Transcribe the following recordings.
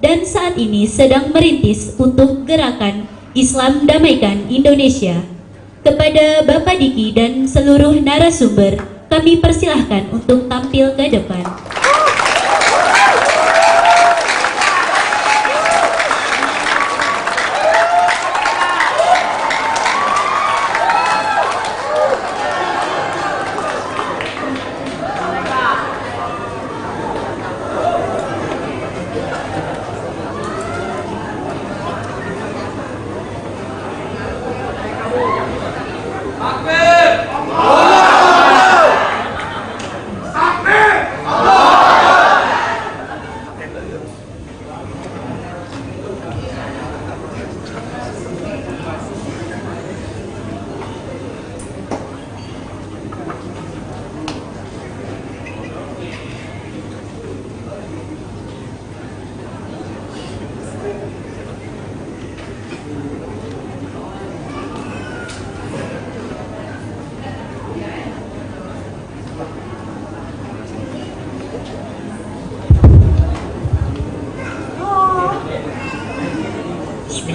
dan saat ini sedang merintis untuk gerakan Islam Damaikan Indonesia. Kepada Bapak Diki dan seluruh narasumber, kami persilahkan untuk tampil ke depan.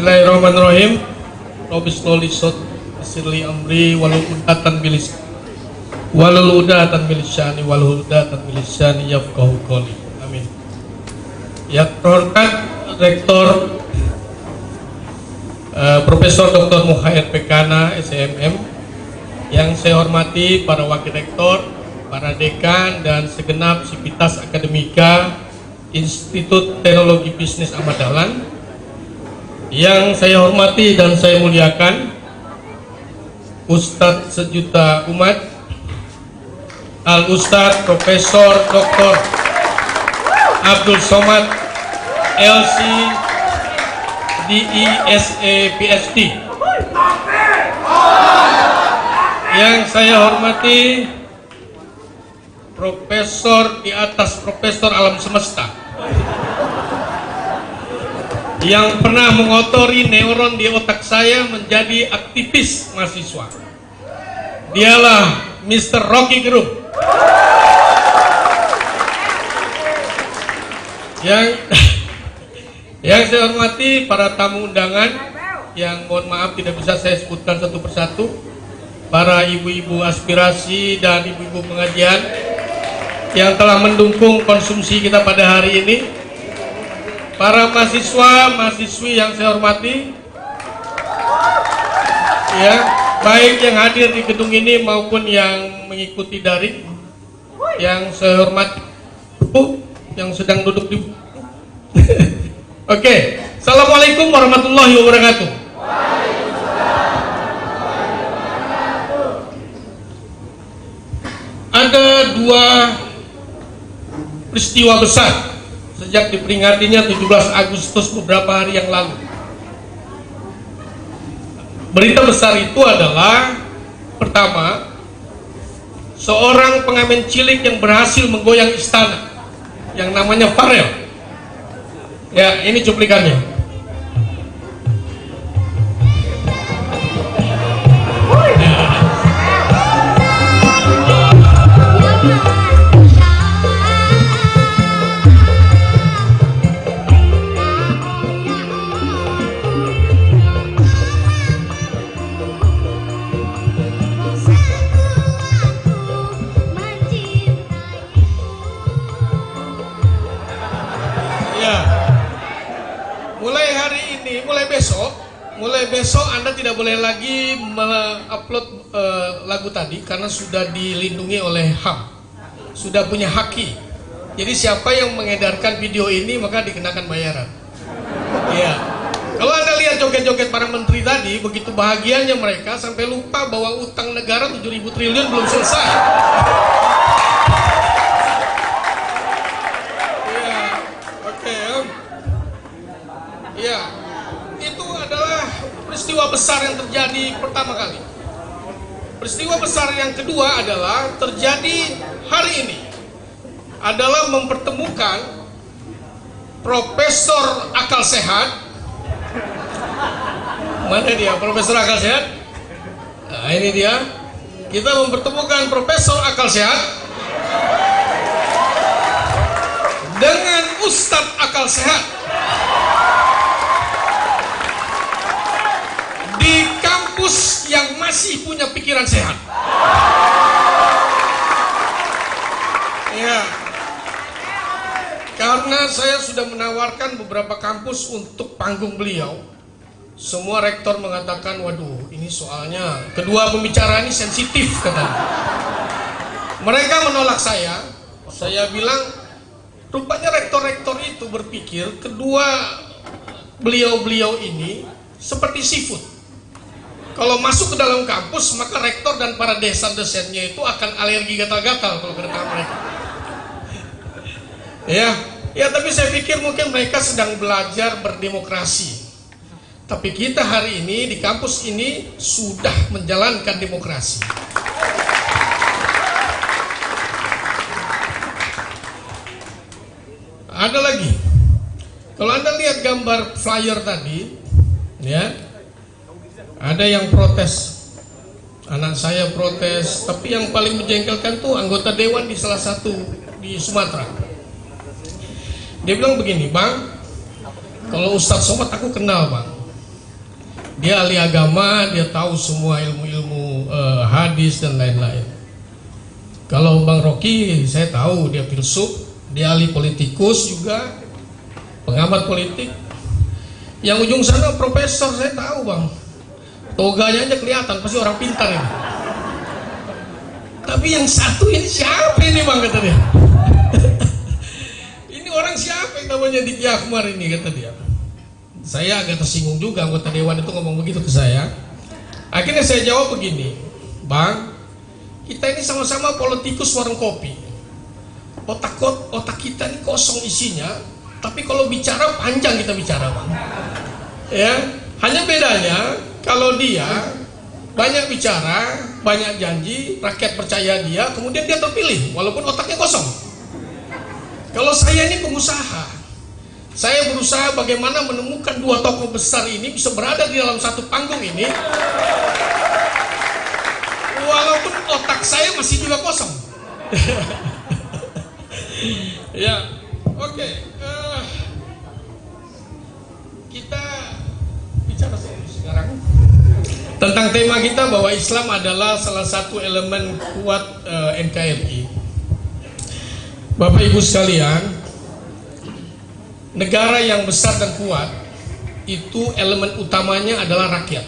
Bismillahirrahmanirrahim. Robis lolisot sirli amri walul udatan milisani yafqahu qawli. Amin. Yang terhormat Rektor Profesor Dr. Muhair Pekana SMM, yang saya hormati para wakil rektor, para dekan dan segenap sivitas akademika Institut Teknologi Bisnis Ahmad Dahlan, yang saya hormati dan saya muliakan Ustadz sejuta umat, Al Ustadz Profesor Dr. Abdul Somad LC DISE PhD, yang saya hormati Profesor di atas Profesor Alam Semesta, yang pernah mengotori neuron di otak saya menjadi aktivis mahasiswa. Dialah Mr. Rocky Gerung. Yang saya hormati para tamu undangan, yang mohon maaf tidak bisa saya sebutkan satu persatu, para ibu-ibu aspirasi dan ibu-ibu pengajian yang telah mendukung konsumsi kita pada hari ini, para mahasiswa, mahasiswi yang saya hormati, ya, baik yang hadir di gedung ini maupun yang mengikuti daring, yang saya hormati, yang sedang duduk di Oke. Assalamualaikum warahmatullahi wabarakatuh. Ada dua peristiwa besar sejak diperingatinya 17 Agustus beberapa hari yang lalu. Berita besar itu adalah, pertama, seorang pengamen cilik yang berhasil menggoyang istana yang namanya Farel. Ya, ini cuplikannya. Mulai besok Anda tidak boleh lagi mengupload lagu tadi karena sudah dilindungi oleh HAM, sudah punya haki. Jadi siapa yang mengedarkan video ini maka dikenakan bayaran. Ya, kalau Anda lihat joget-joget para menteri tadi, begitu bahagianya mereka sampai lupa bahwa utang negara 7.000 triliun belum selesai. Ya, oke. Ya. Itu adalah peristiwa besar yang terjadi pertama kali. Peristiwa besar yang kedua adalah terjadi hari ini, adalah mempertemukan Profesor Akal Sehat. Mana dia Profesor Akal Sehat? Nah, ini dia. Kita mempertemukan Profesor Akal Sehat dengan Ustadz Akal Sehat. masih punya pikiran sehat. Ya, karena saya sudah menawarkan beberapa kampus untuk panggung beliau. Semua rektor mengatakan, waduh, ini soalnya kedua pembicara ini sensitif, katanya. Mereka menolak saya. Saya bilang, rupanya rektor-rektor itu berpikir kedua beliau-beliau ini seperti seafood. Kalau masuk ke dalam kampus, maka rektor dan para desan-desainnya itu akan alergi gatal-gatal kalau kata mereka. Ya, tapi saya pikir mungkin mereka sedang belajar berdemokrasi. Tapi kita hari ini di kampus ini sudah menjalankan demokrasi. Ada lagi. Kalau Anda lihat gambar flyer tadi, ya, ada yang protes. Anak saya protes, tapi yang paling menjengkelkan tuh anggota dewan di salah satu di Sumatera. Dia bilang begini, Bang, kalau Ustadz Somad aku kenal, Bang. Dia ahli agama, dia tahu semua ilmu-ilmu hadis dan lain-lain. Kalau Bang Rocky, saya tahu dia filsuf, dia ahli politikus juga, pengamat politik. Yang ujung sana profesor, saya tahu, Bang. Toganya aja kelihatan, pasti orang pintar ini. Tapi yang satu ini siapa ini, Bang, kata dia. Ini orang siapa yang namanya Diki Akbar ini, kata dia. Saya agak tersinggung juga, anggota dewan itu ngomong begitu ke saya. Akhirnya saya jawab begini, Bang, kita ini sama-sama politikus warung kopi. Otak kita ini kosong isinya, tapi kalau bicara panjang kita bicara, Bang. Ya, hanya bedanya kalau dia banyak bicara, banyak janji, rakyat percaya dia, kemudian dia terpilih walaupun otaknya kosong. Kalau saya ini pengusaha, saya berusaha bagaimana menemukan dua tokoh besar ini bisa berada di dalam satu panggung ini, walaupun otak saya masih juga kosong. Ya, oke. Kita bicara sekarang tentang tema kita bahwa Islam adalah salah satu elemen kuat NKRI. Bapak Ibu sekalian, negara yang besar dan kuat itu elemen utamanya adalah rakyat.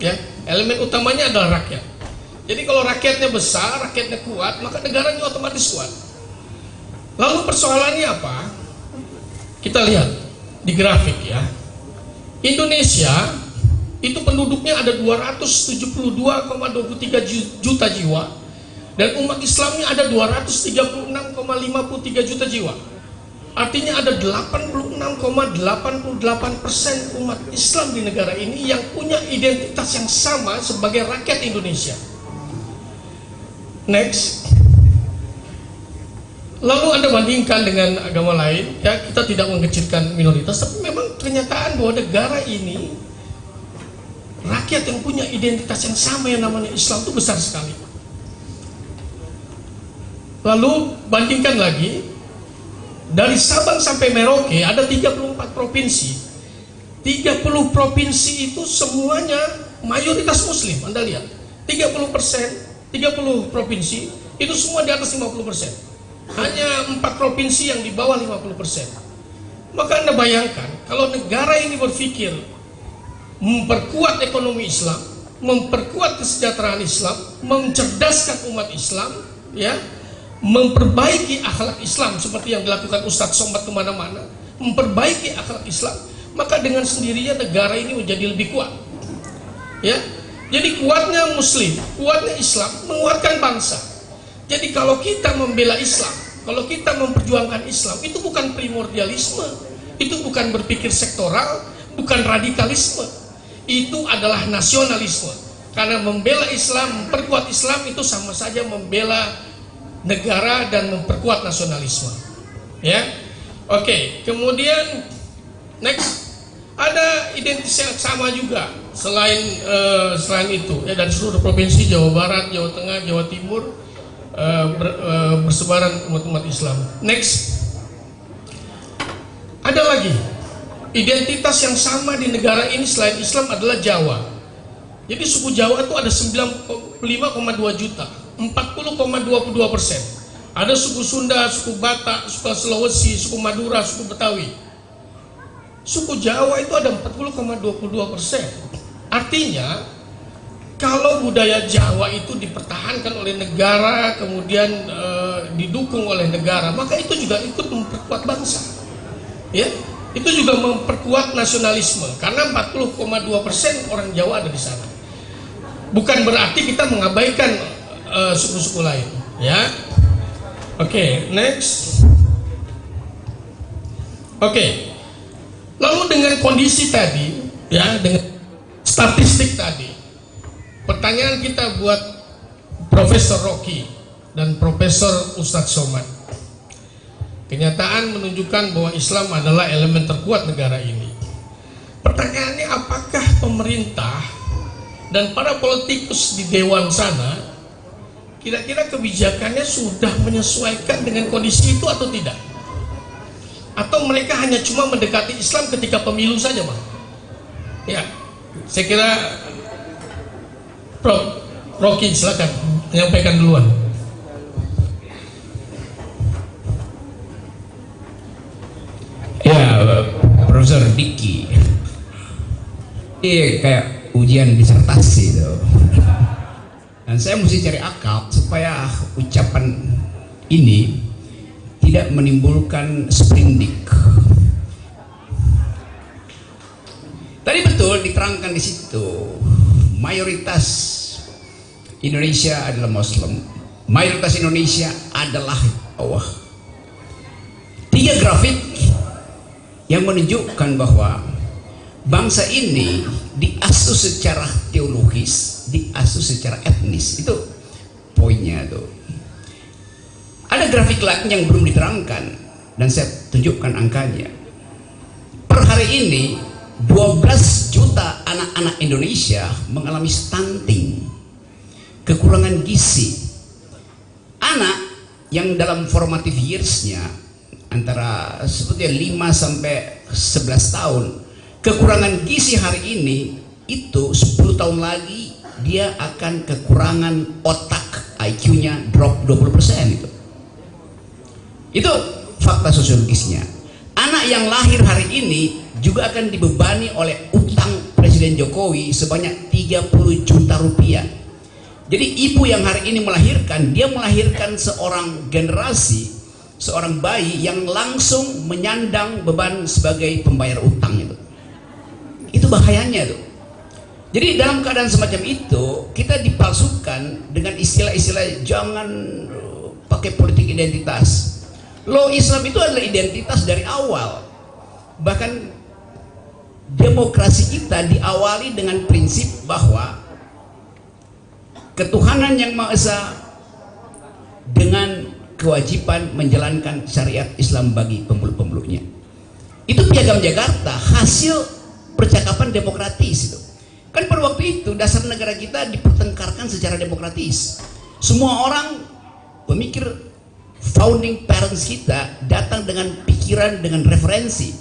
Ya, elemen utamanya adalah rakyat. Jadi kalau rakyatnya besar, rakyatnya kuat, maka negaranya otomatis kuat. Lalu persoalannya apa? Kita lihat di grafik ya. Indonesia itu penduduknya ada 272,23 juta jiwa dan umat Islamnya ada 236,53 juta jiwa. Artinya ada 86,88% umat Islam di negara ini yang punya identitas yang sama sebagai rakyat Indonesia. Next. Lalu Anda bandingkan dengan agama lain, ya, kita tidak mengecilkan minoritas, tapi memang kenyataan bahwa negara ini rakyat yang punya identitas yang sama yang namanya Islam itu besar sekali. Lalu bandingkan lagi, dari Sabang sampai Merauke ada 34 provinsi. 30 provinsi itu semuanya mayoritas Muslim. Anda lihat, 30 provinsi itu semua di atas 50%. Hanya 4 provinsi yang di bawah 50%. Maka Anda bayangkan kalau negara ini berpikir memperkuat ekonomi Islam, memperkuat kesejahteraan Islam, mencerdaskan umat Islam, ya, memperbaiki akhlak Islam seperti yang dilakukan Ustadz Somad kemana-mana, memperbaiki akhlak Islam, maka dengan sendirinya negara ini menjadi lebih kuat. Ya, jadi kuatnya Muslim, kuatnya Islam menguatkan bangsa. Jadi kalau kita membela Islam, kalau kita memperjuangkan Islam, itu bukan primordialisme, itu bukan berpikir sektoral, bukan radikalisme, itu adalah nasionalisme. Karena membela Islam, memperkuat Islam itu sama saja membela negara dan memperkuat nasionalisme. Ya, oke. Kemudian next, ada identitas yang sama juga selain itu, ya, dari seluruh provinsi Jawa Barat, Jawa Tengah, Jawa Timur. Bersebaran umat Islam. Next, ada lagi identitas yang sama di negara ini selain Islam adalah Jawa. Jadi suku Jawa itu ada 95,2 juta, 40,22%. Ada suku Sunda, suku Batak, suku Sulawesi, suku Madura, suku Betawi. Suku Jawa itu ada 40,22%. Artinya, kalau budaya Jawa itu dipertahankan oleh negara, kemudian didukung oleh negara, maka itu juga ikut memperkuat bangsa. Ya, itu juga memperkuat nasionalisme, karena 40,2% orang Jawa ada di sana. Bukan berarti kita mengabaikan suku-suku lain, ya. Oke, next. Oke. Lalu dengan kondisi tadi, ya, dengan statistik tadi, pertanyaan kita buat Profesor Rocky dan Profesor Ustadz Somad. Kenyataan menunjukkan bahwa Islam adalah elemen terkuat negara ini. Pertanyaannya, apakah pemerintah dan para politikus di dewan sana kira-kira kebijakannya sudah menyesuaikan dengan kondisi itu atau tidak? Atau mereka hanya cuma mendekati Islam ketika pemilu saja, Bang? Ya, saya kira Prof. Rocky silakan menyampaikan duluan. Ya, Profesor Diki, ini kayak ujian disertasi itu. Dan saya mesti cari akal supaya ucapan ini tidak menimbulkan sprindik. Tadi betul diterangkan di situ, mayoritas Indonesia adalah Muslim, mayoritas Indonesia adalah Allah. 3 grafik yang menunjukkan bahwa bangsa ini diasuh secara teologis, diasuh secara etnis. Itu poinnya tuh. Ada grafik lain yang belum diterangkan dan saya tunjukkan angkanya. Per hari ini 12 juta anak-anak Indonesia mengalami stunting, kekurangan gizi. Anak yang dalam formative years-nya antara sebetulnya 5 sampai 11 tahun, kekurangan gizi hari ini itu 10 tahun lagi dia akan kekurangan otak, IQ-nya drop 20% itu. Itu fakta sosiologisnya. Anak yang lahir hari ini juga akan dibebani oleh utang Presiden Jokowi sebanyak 30 juta rupiah. Jadi ibu yang hari ini melahirkan, dia melahirkan seorang generasi, seorang bayi yang langsung menyandang beban sebagai pembayar utang itu. Itu bahayanya tuh. Jadi dalam keadaan semacam itu, kita dipalsukan dengan istilah-istilah jangan pakai politik identitas. Loh, Islam itu adalah identitas dari awal. Bahkan demokrasi kita diawali dengan prinsip bahwa ketuhanan yang Maha Esa dengan kewajiban menjalankan syariat Islam bagi pemeluk-pemeluknya. Itu Piagam Jakarta, hasil percakapan demokratis itu. Kan pada waktu itu dasar negara kita dipertengkarkan secara demokratis. Semua orang pemikir founding parents kita datang dengan pikiran, dengan referensi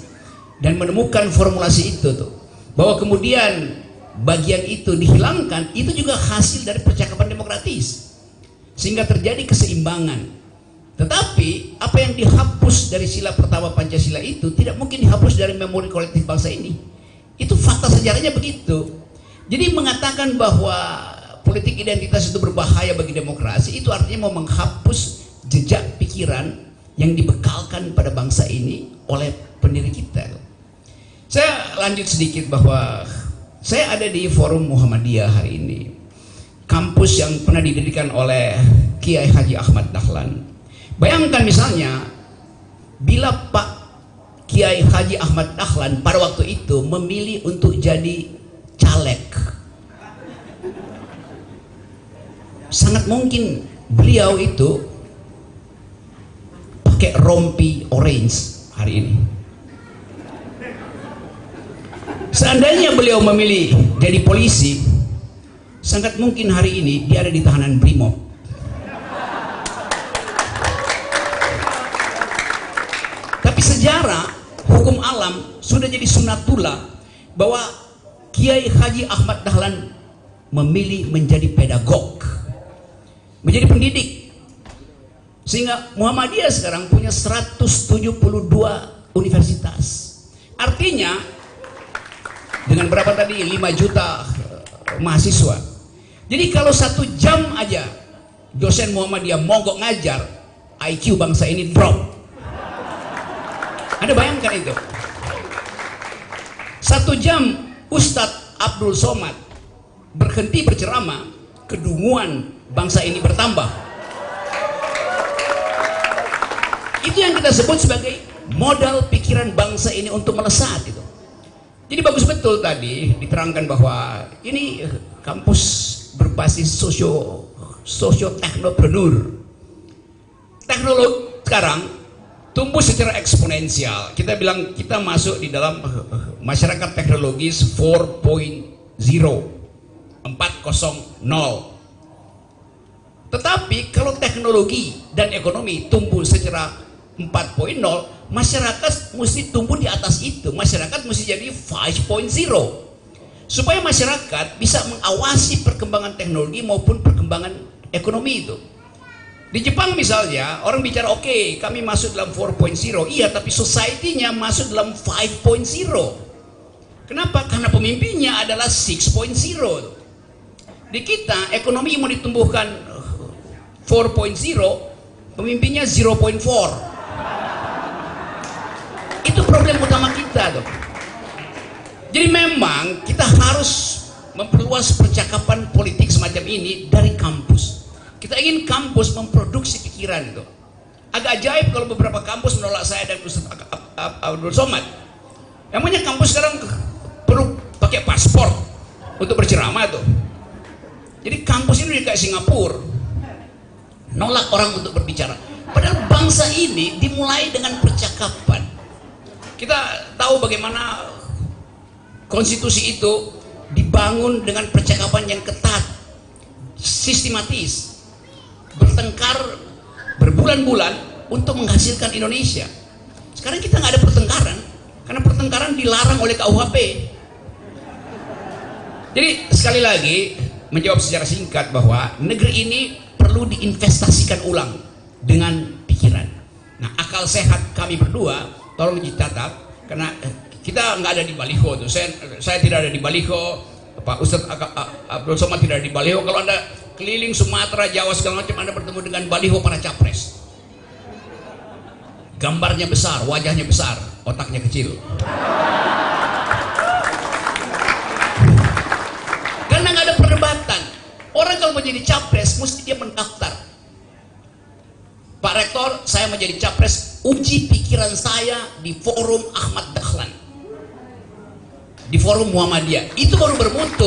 dan menemukan formulasi itu tuh. Bahwa kemudian bagian itu dihilangkan, itu juga hasil dari percakapan demokratis. Sehingga terjadi keseimbangan. Tetapi apa yang dihapus dari sila pertama Pancasila itu tidak mungkin dihapus dari memori kolektif bangsa ini. Itu fakta sejarahnya begitu. Jadi mengatakan bahwa politik identitas itu berbahaya bagi demokrasi, itu artinya mau menghapus jejak pikiran yang dibekalkan pada bangsa ini oleh pendiri kita. Saya lanjut sedikit bahwa saya ada di Forum Muhammadiyah hari ini, kampus yang pernah didirikan oleh Kiai Haji Ahmad Dahlan. Bayangkan misalnya bila Pak Kiai Haji Ahmad Dahlan pada waktu itu memilih untuk jadi caleg, sangat mungkin beliau itu pakai rompi orange hari ini. Seandainya beliau memilih jadi polisi, sangat mungkin hari ini dia ada di tahanan Brimob. Tapi sejarah hukum alam sudah jadi sunatullah bahwa Kiai Haji Ahmad Dahlan memilih menjadi pedagog, menjadi pendidik. Sehingga Muhammadiyah sekarang punya 172 universitas. Artinya dengan berapa tadi? 5 juta mahasiswa. Jadi kalau 1 jam aja dosen Muhammadiyah mogok ngajar, IQ bangsa ini drop. Anda bayangkan itu. 1 jam Ustadz Abdul Somad berhenti berceramah, kedunguan bangsa ini bertambah. Itu yang kita sebut sebagai modal pikiran bangsa ini untuk melesat itu. Jadi bagus betul tadi diterangkan bahwa ini kampus berbasis socio-teknopreneur. Teknologi sekarang tumbuh secara eksponensial. Kita bilang kita masuk di dalam masyarakat teknologis 4.0. Tetapi kalau teknologi dan ekonomi tumbuh secara 4.0, masyarakat mesti tumbuh di atas itu. Masyarakat mesti jadi 5.0 supaya masyarakat bisa mengawasi perkembangan teknologi maupun perkembangan ekonomi itu. Di Jepang misalnya orang bicara oke, kami masuk dalam 4.0, iya, tapi society-nya masuk dalam 5.0. Kenapa? Karena pemimpinnya adalah 6.0. Di kita ekonomi mau ditumbuhkan 4.0, pemimpinnya 0.4. Itu problem utama kita tuh. Jadi memang kita harus memperluas percakapan politik semacam ini dari kampus. Kita ingin kampus memproduksi pikiran itu. Agak ajaib kalau beberapa kampus menolak saya dan Ustaz Abdul Somad. Namanya kampus sekarang perlu pakai paspor untuk berceramah tuh. Jadi kampus ini kayak Singapura, nolak orang untuk berbicara. Padahal bangsa ini dimulai dengan percakapan. Kita tahu bagaimana konstitusi itu dibangun dengan percakapan yang ketat, sistematis, bertengkar berbulan-bulan untuk menghasilkan Indonesia. Sekarang kita nggak ada pertengkaran, karena pertengkaran dilarang oleh KUHP. Jadi sekali lagi menjawab secara singkat bahwa negeri ini perlu diinvestasikan ulang dengan pikiran. Nah, akal sehat kami berdua tolong dicatat, karena kita nggak ada di baliho tuh. Saya tidak ada di baliho, Pak Ustadz Abdul Somad tidak ada di baliho. Kalau Anda keliling Sumatera, Jawa segala macam, Anda bertemu dengan baliho para capres. Gambarnya besar, wajahnya besar, otaknya kecil. Karena nggak ada perdebatan. Orang kalau menjadi capres mesti dia mendaftar. Pak Rektor, saya menjadi capres, uji pikiran saya di forum Ahmad Dahlan, di forum Muhammadiyah. Itu baru bermutu.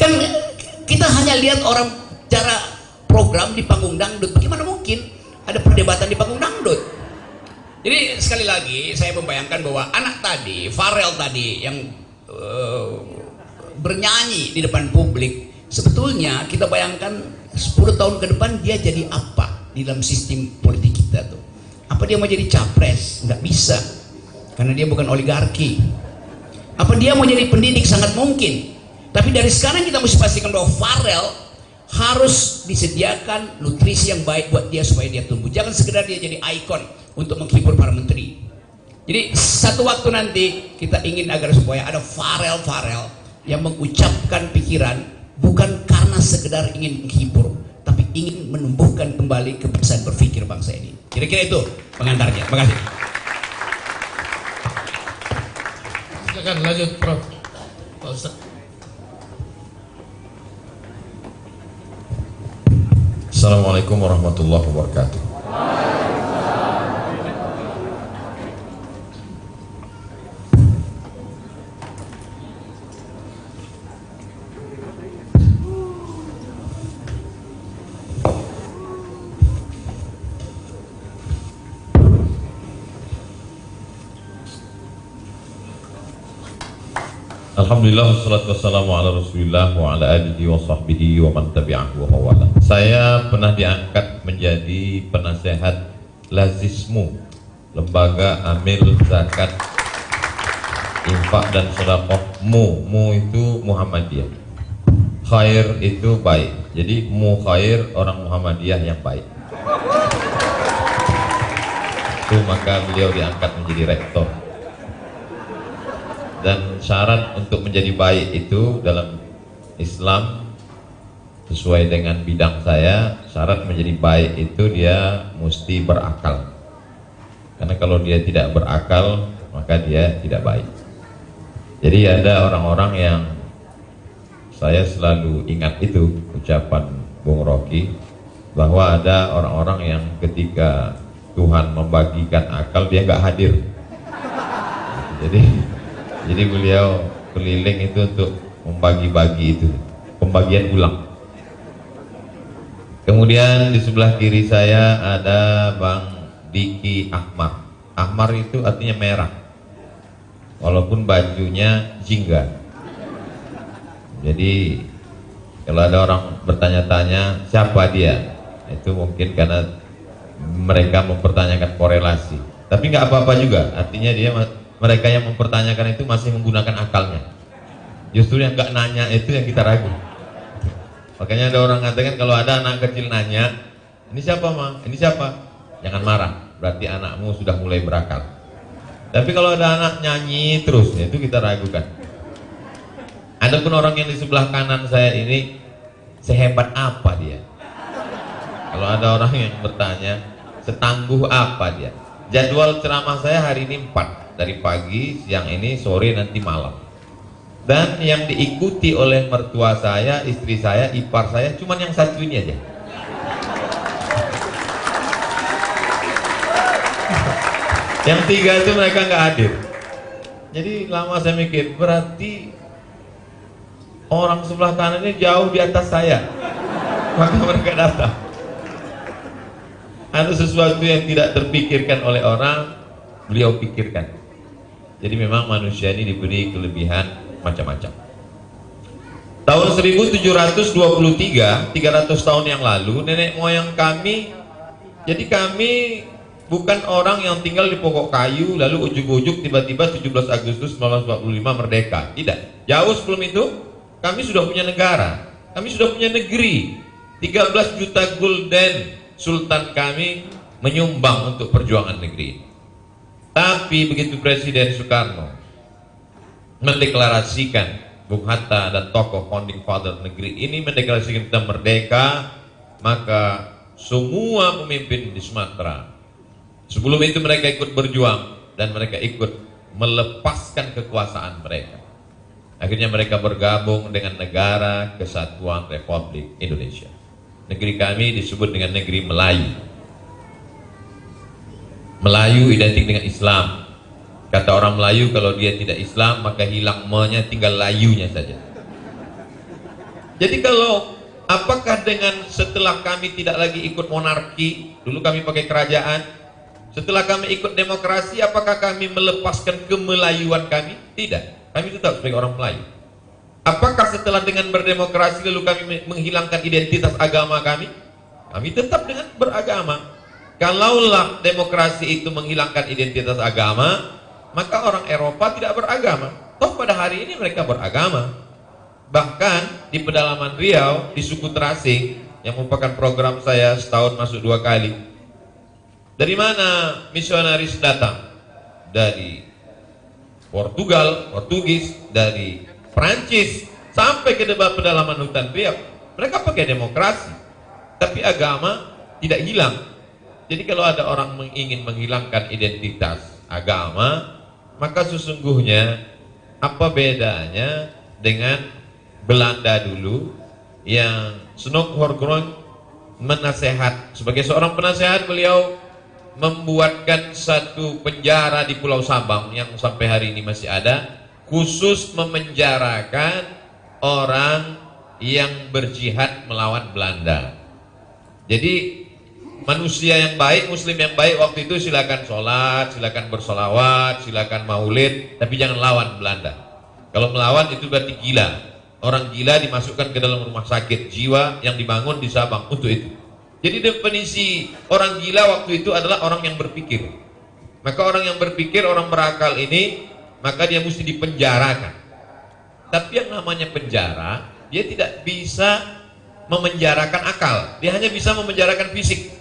Kan kita hanya lihat orang cara program di panggung dangdut. Bagaimana mungkin ada perdebatan di panggung dangdut? Jadi sekali lagi saya membayangkan bahwa anak tadi, Farel tadi yang bernyanyi di depan publik, sebetulnya kita bayangkan 10 tahun ke depan dia jadi apa di dalam sistem politik kita tuh? Apa dia mau jadi capres? Nggak bisa, karena dia bukan oligarki. Apa dia mau jadi pendidik? Sangat mungkin. Tapi dari sekarang kita mesti pastikan bahwa Farel harus disediakan nutrisi yang baik buat dia supaya dia tumbuh. Jangan sekedar dia jadi ikon untuk menghibur para menteri. Jadi satu waktu nanti kita ingin agar supaya ada Farel yang mengucapkan pikiran bukan karena sekedar ingin menghibur, tapi ingin menumbuhkan kembali kebiasaan berpikir bangsa ini. Kira-kira itu pengantarnya. Terima kasih. Silakan lanjut, Prof. Pak Ustaz. Assalamualaikum warahmatullahi wabarakatuh. Alhamdulillah wassalatu wassalamu ala rasulillah wa ala alihi wa sahbihi wa man tabi'ahu wa mawala. Saya pernah diangkat menjadi penasehat Lazismu, Lembaga Amil Zakat infak dan sedekah. Mu itu Muhammadiyah, khair itu baik. Jadi mu khair, orang Muhammadiyah yang baik. Itu maka beliau diangkat menjadi rektor. Dan syarat untuk menjadi baik itu dalam Islam sesuai dengan bidang saya, syarat menjadi baik itu dia mesti berakal. Karena kalau dia tidak berakal, maka dia tidak baik. Jadi ada orang-orang yang saya selalu ingat itu ucapan Bung Rocky, bahwa ada orang-orang yang ketika Tuhan membagikan akal dia nggak hadir. Jadi beliau keliling itu untuk membagi-bagi itu, pembagian ulang. Kemudian di sebelah kiri saya ada Bang Diki Ahmar. Ahmar itu artinya merah, walaupun bajunya jingga. Jadi kalau ada orang bertanya-tanya siapa dia, itu mungkin karena mereka mempertanyakan korelasi. Tapi nggak apa-apa juga, artinya mereka yang mempertanyakan itu masih menggunakan akalnya. Justru yang nggak nanya itu yang kita ragu. Makanya ada orang mengatakan kalau ada anak kecil nanya, ini siapa Ma? Ini siapa? Jangan marah, berarti anakmu sudah mulai berakal. Tapi kalau ada anak nyanyi terus, itu kita ragukan. Adapun orang yang di sebelah kanan saya ini, sehebat apa dia? Kalau ada orang yang bertanya, setangguh apa dia? Jadwal ceramah saya hari ini 4, dari pagi, siang ini, sore, nanti malam. Dan yang diikuti oleh mertua saya, istri saya, ipar saya, cuman yang satu ini aja. Yang 3 itu mereka nggak hadir. Jadi lama saya mikir, berarti orang sebelah kanan ini jauh di atas saya, maka mereka datang. Ada sesuatu yang tidak terpikirkan oleh orang, beliau pikirkan. Jadi memang manusia ini diberi kelebihan macam-macam. Tahun 1723, 300 tahun yang lalu, nenek moyang kami, jadi kami bukan orang yang tinggal di pokok kayu lalu ujuk-ujuk tiba-tiba 17 Agustus 1945 merdeka. Tidak. Jauh sebelum itu kami sudah punya negara, kami sudah punya negeri. 13 juta gulden sultan kami menyumbang untuk perjuangan negeri. Tapi begitu Presiden Soekarno mendeklarasikan, Bung Hatta dan tokoh founding father negeri ini mendeklarasikan kita merdeka, maka semua pemimpin di Sumatera sebelum itu mereka ikut berjuang dan mereka ikut melepaskan kekuasaan mereka. Akhirnya mereka bergabung dengan Negara Kesatuan Republik Indonesia. Negeri kami disebut dengan negeri Melayu. Melayu identik dengan Islam. Kata orang Melayu, kalau dia tidak Islam maka hilang me-nya, tinggal layunya saja. Jadi kalau apakah dengan setelah kami tidak lagi ikut monarki, dulu kami pakai kerajaan, setelah kami ikut demokrasi, apakah kami melepaskan kemelayuan kami? Tidak, kami tetap sebagai orang Melayu. Apakah setelah dengan berdemokrasi lalu kami menghilangkan identitas agama kami? Kami tetap dengan beragama. Kalaulah demokrasi itu menghilangkan identitas agama, maka orang Eropa tidak beragama. Toh pada hari ini mereka beragama. Bahkan di pedalaman Riau, di suku Terasing, yang merupakan program saya setahun masuk 2 kali. Dari mana misionaris datang? Dari Portugal, Portugis, dari Prancis, sampai ke pedalaman hutan Riau. Mereka pakai demokrasi, tapi agama tidak hilang. Jadi kalau ada orang ingin menghilangkan identitas agama, maka sesungguhnya apa bedanya dengan Belanda dulu yang Snoek Horgrond menasehat, sebagai seorang penasehat beliau membuatkan satu penjara di Pulau Sabang yang sampai hari ini masih ada, khusus memenjarakan orang yang berjihad melawan Belanda. Jadi manusia yang baik, muslim yang baik waktu itu silakan sholat, silakan bersolawat, silakan maulid, tapi jangan lawan Belanda. Kalau melawan itu berarti gila. Orang gila dimasukkan ke dalam rumah sakit jiwa yang dibangun di Sabang untuk itu. Jadi definisi orang gila waktu itu adalah orang yang berpikir. Maka orang yang berpikir, orang berakal ini maka dia mesti dipenjarakan. Tapi yang namanya penjara, dia tidak bisa memenjarakan akal, dia hanya bisa memenjarakan fisik.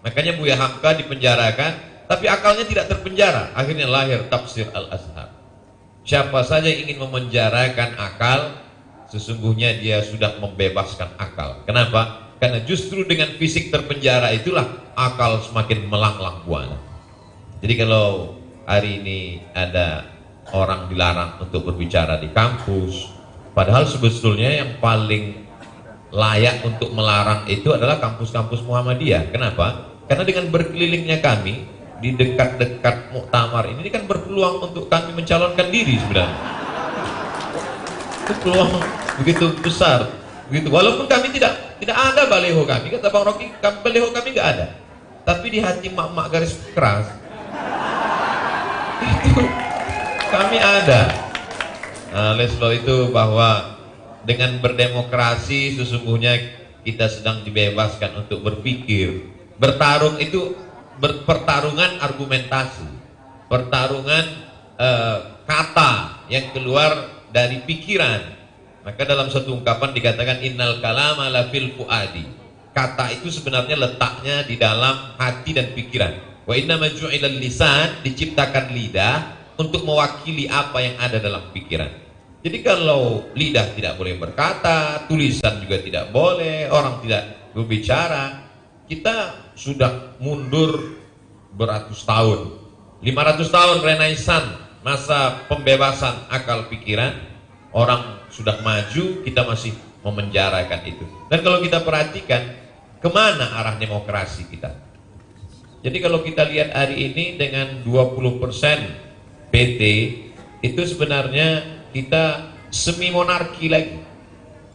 Makanya Buya Hamka dipenjarakan, tapi akalnya tidak terpenjara. Akhirnya lahir tafsir Al-Azhar. Siapa saja yang ingin memenjarakan akal, sesungguhnya dia sudah membebaskan akal. Kenapa? Karena justru dengan fisik terpenjara itulah akal semakin melanglang buana. Jadi kalau hari ini ada orang dilarang untuk berbicara di kampus, padahal sebetulnya yang paling layak untuk melarang itu adalah kampus-kampus Muhammadiyah. Kenapa? Karena dengan berkelilingnya kami di dekat-dekat muktamar ini kan berpeluang untuk kami mencalonkan diri sebenarnya. Itu peluang begitu besar, begitu. Walaupun kami tidak ada baliho kami, kata Bang Rocky, baliho kami nggak ada. Tapi di hati mak-mak garis keras itu kami ada. Nah, oleh sebab itu bahwa dengan berdemokrasi sesungguhnya kita sedang dibebaskan untuk berpikir. Bertarung itu pertarungan argumentasi, pertarungan kata yang keluar dari pikiran. Maka dalam satu ungkapan dikatakan innal kalama la fil fuadi. Kata itu sebenarnya letaknya di dalam hati dan pikiran. Wa inna ma ju'ilal lisan, diciptakan lidah untuk mewakili apa yang ada dalam pikiran. Jadi kalau lidah tidak boleh berkata, tulisan juga tidak boleh, orang tidak berbicara, kita sudah mundur beratus tahun. 500 tahun Renaissance, masa pembebasan akal pikiran, orang sudah maju, kita masih memenjarakan itu. Dan kalau kita perhatikan, kemana arah demokrasi kita? Jadi kalau kita lihat hari ini dengan 20% PT, itu sebenarnya kita semi monarki lagi.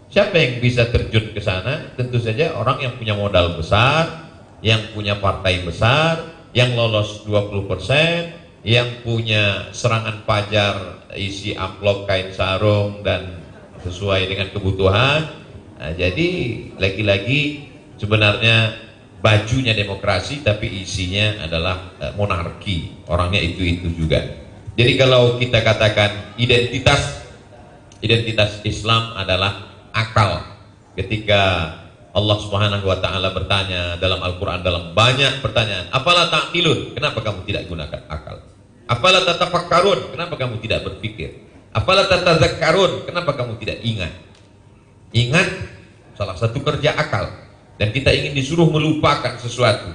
Siapa yang bisa terjun ke sana? Tentu saja orang yang punya modal besar, yang punya partai besar, yang lolos 20%, yang punya serangan pajar isi amplop kain sarung dan sesuai dengan kebutuhan. Nah, jadi lagi-lagi sebenarnya bajunya demokrasi tapi isinya adalah monarki. Orangnya itu juga. Jadi kalau kita katakan identitas Islam adalah akal. Ketika Allah Subhanahu wa taala bertanya dalam Al-Qur'an, dalam banyak pertanyaan, "Afala ta'qilun?" Kenapa kamu tidak gunakan akal? "Afala tatafakkarun?" Kenapa kamu tidak berpikir? "Afala tatadzakkarun?" Kenapa kamu tidak ingat? Ingat salah satu kerja akal. Dan kita ingin disuruh melupakan sesuatu.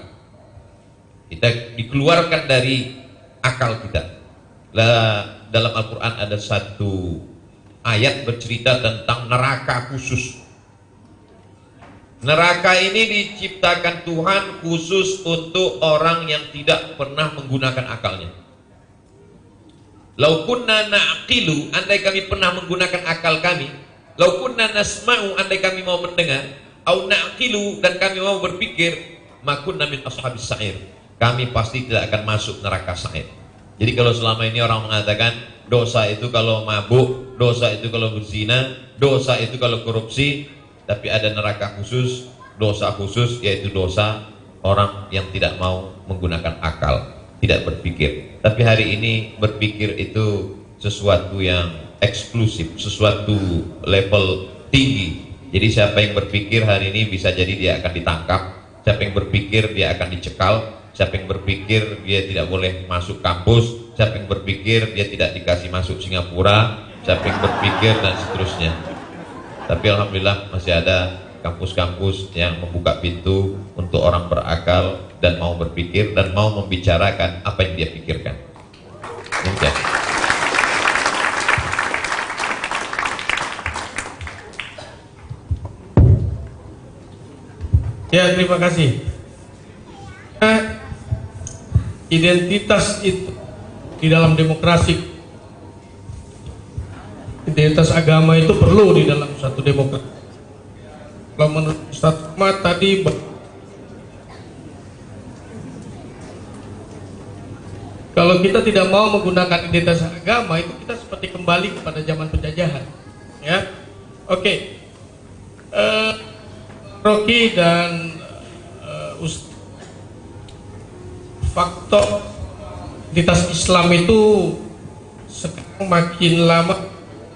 Kita dikeluarkan dari akal kita. Dalam Al-Qur'an ada satu ayat bercerita tentang neraka khusus. Neraka ini diciptakan Tuhan khusus untuk orang yang tidak pernah menggunakan akalnya. Lau kunna na'qilu, andai kami pernah menggunakan akal kami. Lau kunna nasma'u, andai kami mau mendengar. Au na'qilu, dan kami mau berpikir. Makunna min ashabis sa'ir, kami pasti tidak akan masuk neraka sa'ir. Jadi kalau selama ini orang mengatakan dosa itu kalau mabuk, dosa itu kalau berzina, dosa itu kalau korupsi, tapi ada neraka khusus, dosa khusus, yaitu dosa orang yang tidak mau menggunakan akal, tidak berpikir. Tapi hari ini berpikir itu sesuatu yang eksklusif, sesuatu level tinggi. Jadi siapa yang berpikir hari ini bisa jadi dia akan ditangkap, siapa yang berpikir dia akan dicekal, siapa yang berpikir dia tidak boleh masuk kampus, siapa yang berpikir dia tidak dikasih masuk Singapura, siapa yang berpikir dan seterusnya. Tapi alhamdulillah masih ada kampus-kampus yang membuka pintu untuk orang berakal dan mau berpikir dan mau membicarakan apa yang dia pikirkan. Mungkin. Ya, terima kasih. Identitas itu di dalam demokrasi, identitas agama itu perlu di dalam satu demokrasi. Kalau menurut Ustaz Ahmad tadi, kalau kita tidak mau menggunakan identitas agama itu kita seperti kembali kepada zaman penjajahan. Ya, oke. Rocky dan faktor identitas Islam itu sekarang makin lama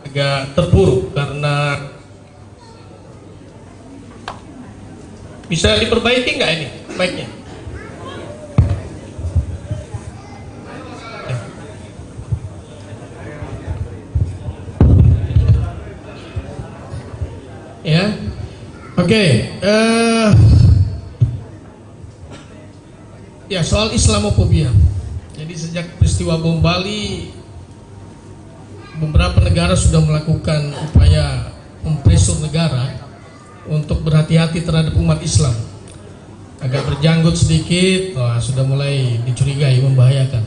agak terpuruk karena bisa diperbaiki nggak ini baiknya? Ya, oke. Ya, soal Islamofobia. Jadi sejak peristiwa bom Bali, beberapa negara sudah melakukan upaya mempresur negara untuk berhati-hati terhadap umat Islam. Agak berjanggut sedikit, wah, sudah mulai dicurigai membahayakan.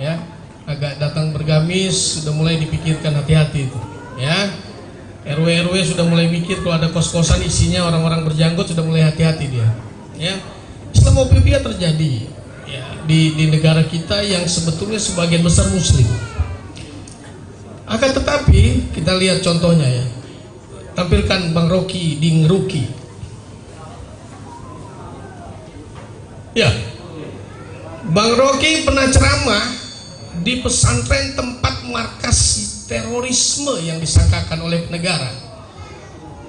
Ya, agak datang bergamis sudah mulai dipikirkan hati-hati itu. Ya, RW sudah mulai mikir kalau ada kos-kosan isinya orang-orang berjanggut sudah mulai hati-hati dia. Ya, Islamofobia terjadi ya, di negara kita yang sebetulnya sebagian besar Muslim. Akan tetapi kita lihat contohnya ya, tampilkan Bang Rocky di Ngeruki. Ya, Bang Rocky pernah ceramah di pesantren tempat markas terorisme yang disangkakan oleh negara.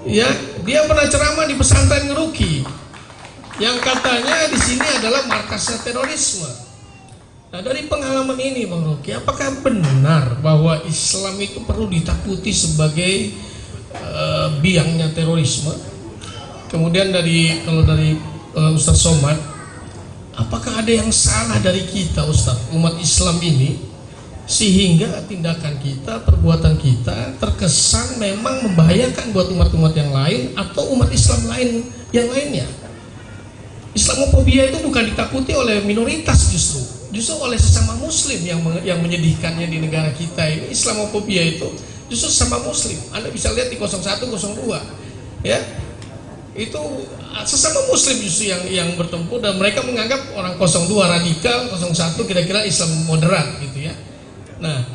Ya, dia pernah ceramah di pesantren Ngeruki, yang katanya di sini adalah markasnya terorisme. Nah, dari pengalaman ini Bang Rocky, apakah benar bahwa Islam itu perlu ditakuti sebagai biangnya terorisme? Kemudian kalau dari Ustadz Somad, apakah ada yang salah dari kita Ustadz, umat Islam ini, sehingga tindakan kita, perbuatan kita terkesan memang membahayakan buat umat-umat yang lain atau umat Islam lain yang lainnya? Islamofobia itu bukan ditakuti oleh minoritas, justru oleh sesama Muslim yang menyedihkannya di negara kita ini. Islamofobia itu justru sesama Muslim. Anda bisa lihat di 01, 02, ya, itu sesama Muslim justru yang bertempur, dan mereka menganggap orang 02 radikal, 01 kira-kira Islam moderat gitu ya. Nah,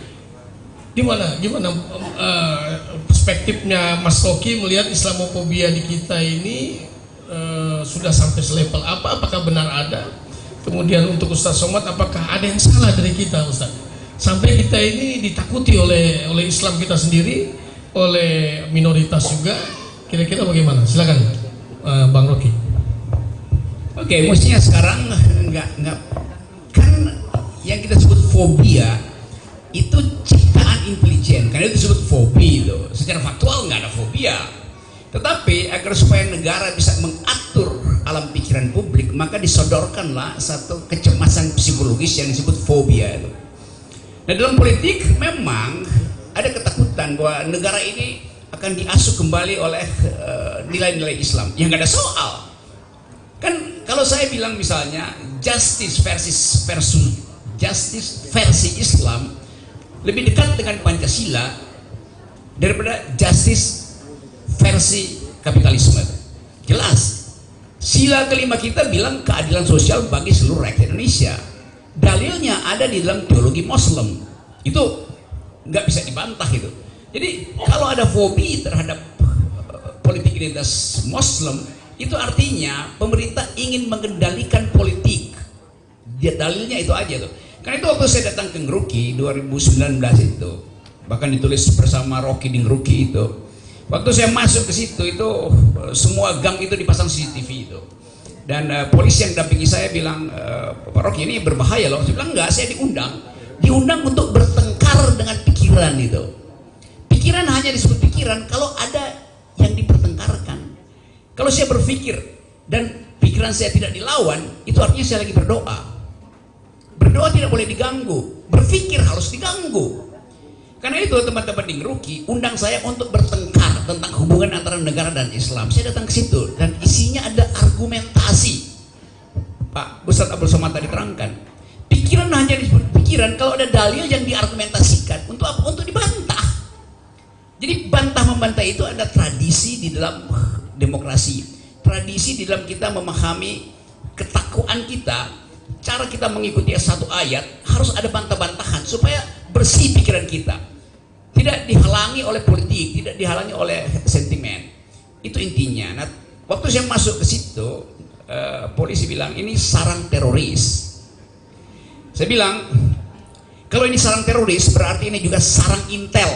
gimana perspektifnya Mas Rocky melihat Islamofobia di kita ini sudah sampai selevel apa? Apakah benar ada? Kemudian untuk Ustadz Somad, apakah ada yang salah dari kita Ustadz, sampai kita ini ditakuti oleh Islam kita sendiri, oleh minoritas juga? Kira-kira bagaimana? Silakan Bang Rocky. Oke, mestinya sekarang nggak kan yang kita sebut fobia itu ciptaan intelijen, karena itu disebut fobia itu. Secara faktual nggak ada fobia. Tetapi agar supaya negara bisa mengatur alam pikiran publik, maka disodorkanlah satu kecemasan psikologis yang disebut fobia itu. Nah, dalam politik memang ada ketakutan bahwa negara ini akan diasuh kembali oleh nilai-nilai Islam. Yang nggak ada soal. Kan kalau saya bilang misalnya justice versi Islam lebih dekat dengan Pancasila daripada justice versi kapitalisme. Jelas. Sila kelima kita bilang keadilan sosial bagi seluruh rakyat Indonesia. Dalilnya ada di dalam teologi Muslim. Itu nggak bisa dibantah itu. Jadi kalau ada fobi terhadap politik identitas Muslim, itu artinya pemerintah ingin mengendalikan politik. Dalilnya itu aja tuh. Karena itu waktu saya datang ke Ngeruki 2019 itu, bahkan ditulis bersama Rocky di Ngeruki itu. Waktu saya masuk ke situ itu semua gang itu dipasang CCTV itu. Dan polisi yang dampingi saya bilang, Pak Rocky ini berbahaya loh. Saya bilang enggak, saya diundang untuk bertengkar dengan pikiran itu. Pikiran hanya disebut pikiran kalau ada yang dipertengkarkan. Kalau saya berpikir dan pikiran saya tidak dilawan, itu artinya saya lagi berdoa. Berdoa tidak boleh diganggu, berpikir harus diganggu. Karena itu teman-teman di Ngeruki undang saya untuk bertengkar tentang hubungan antara negara dan Islam. Saya datang ke situ dan isinya ada argumentasi. Pak Ustadz Abdul Somad tadi terangkan, pikiran hanya disebut pikiran kalau ada dalil yang diargumentasikan. Untuk apa? Untuk dibantah. Jadi bantah-membantah itu ada tradisi di dalam demokrasi, tradisi di dalam kita memahami ketakwaan kita, cara kita mengikuti satu ayat harus ada bantah-bantahan supaya bersih pikiran kita, tidak dihalangi oleh politik, tidak dihalangi oleh sentimen. Itu intinya. Nah, waktu saya masuk ke situ, polisi bilang ini sarang teroris. Saya bilang, Kalau ini sarang teroris, berarti ini juga sarang intel.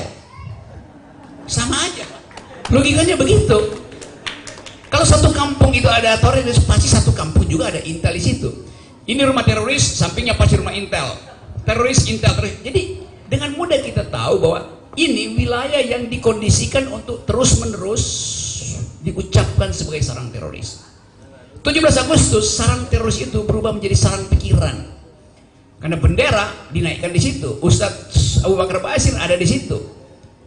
Sama aja. Logikanya begitu. Kalau satu kampung itu ada teroris, pasti satu kampung juga ada intel di situ. Ini rumah teroris, sampingnya pasti rumah intel. Teroris, intel, teroris. Jadi dengan mudah kita tahu bahwa ini wilayah yang dikondisikan untuk terus-menerus diucapkan sebagai sarang teroris. 17 Agustus, sarang teroris itu berubah menjadi sarang pikiran. Karena bendera dinaikkan di situ, Ustadz Abu Bakar Basir ada di situ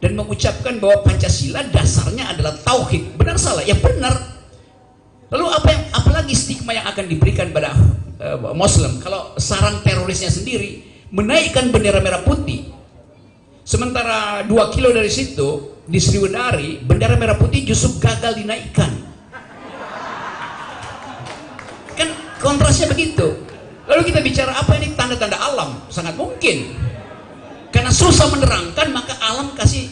dan mengucapkan bahwa Pancasila dasarnya adalah tauhid. Benar salah? Ya benar. Lalu apalagi stigma yang akan diberikan pada Muslim kalau sarang terorisnya sendiri menaikkan bendera merah putih, sementara 2 kilo dari situ di Sriwedari bendera merah putih justru gagal dinaikkan. Kan kontrasnya begitu. Lalu kita bicara apa ini tanda-tanda alam? Sangat mungkin. Karena susah menerangkan, maka alam kasih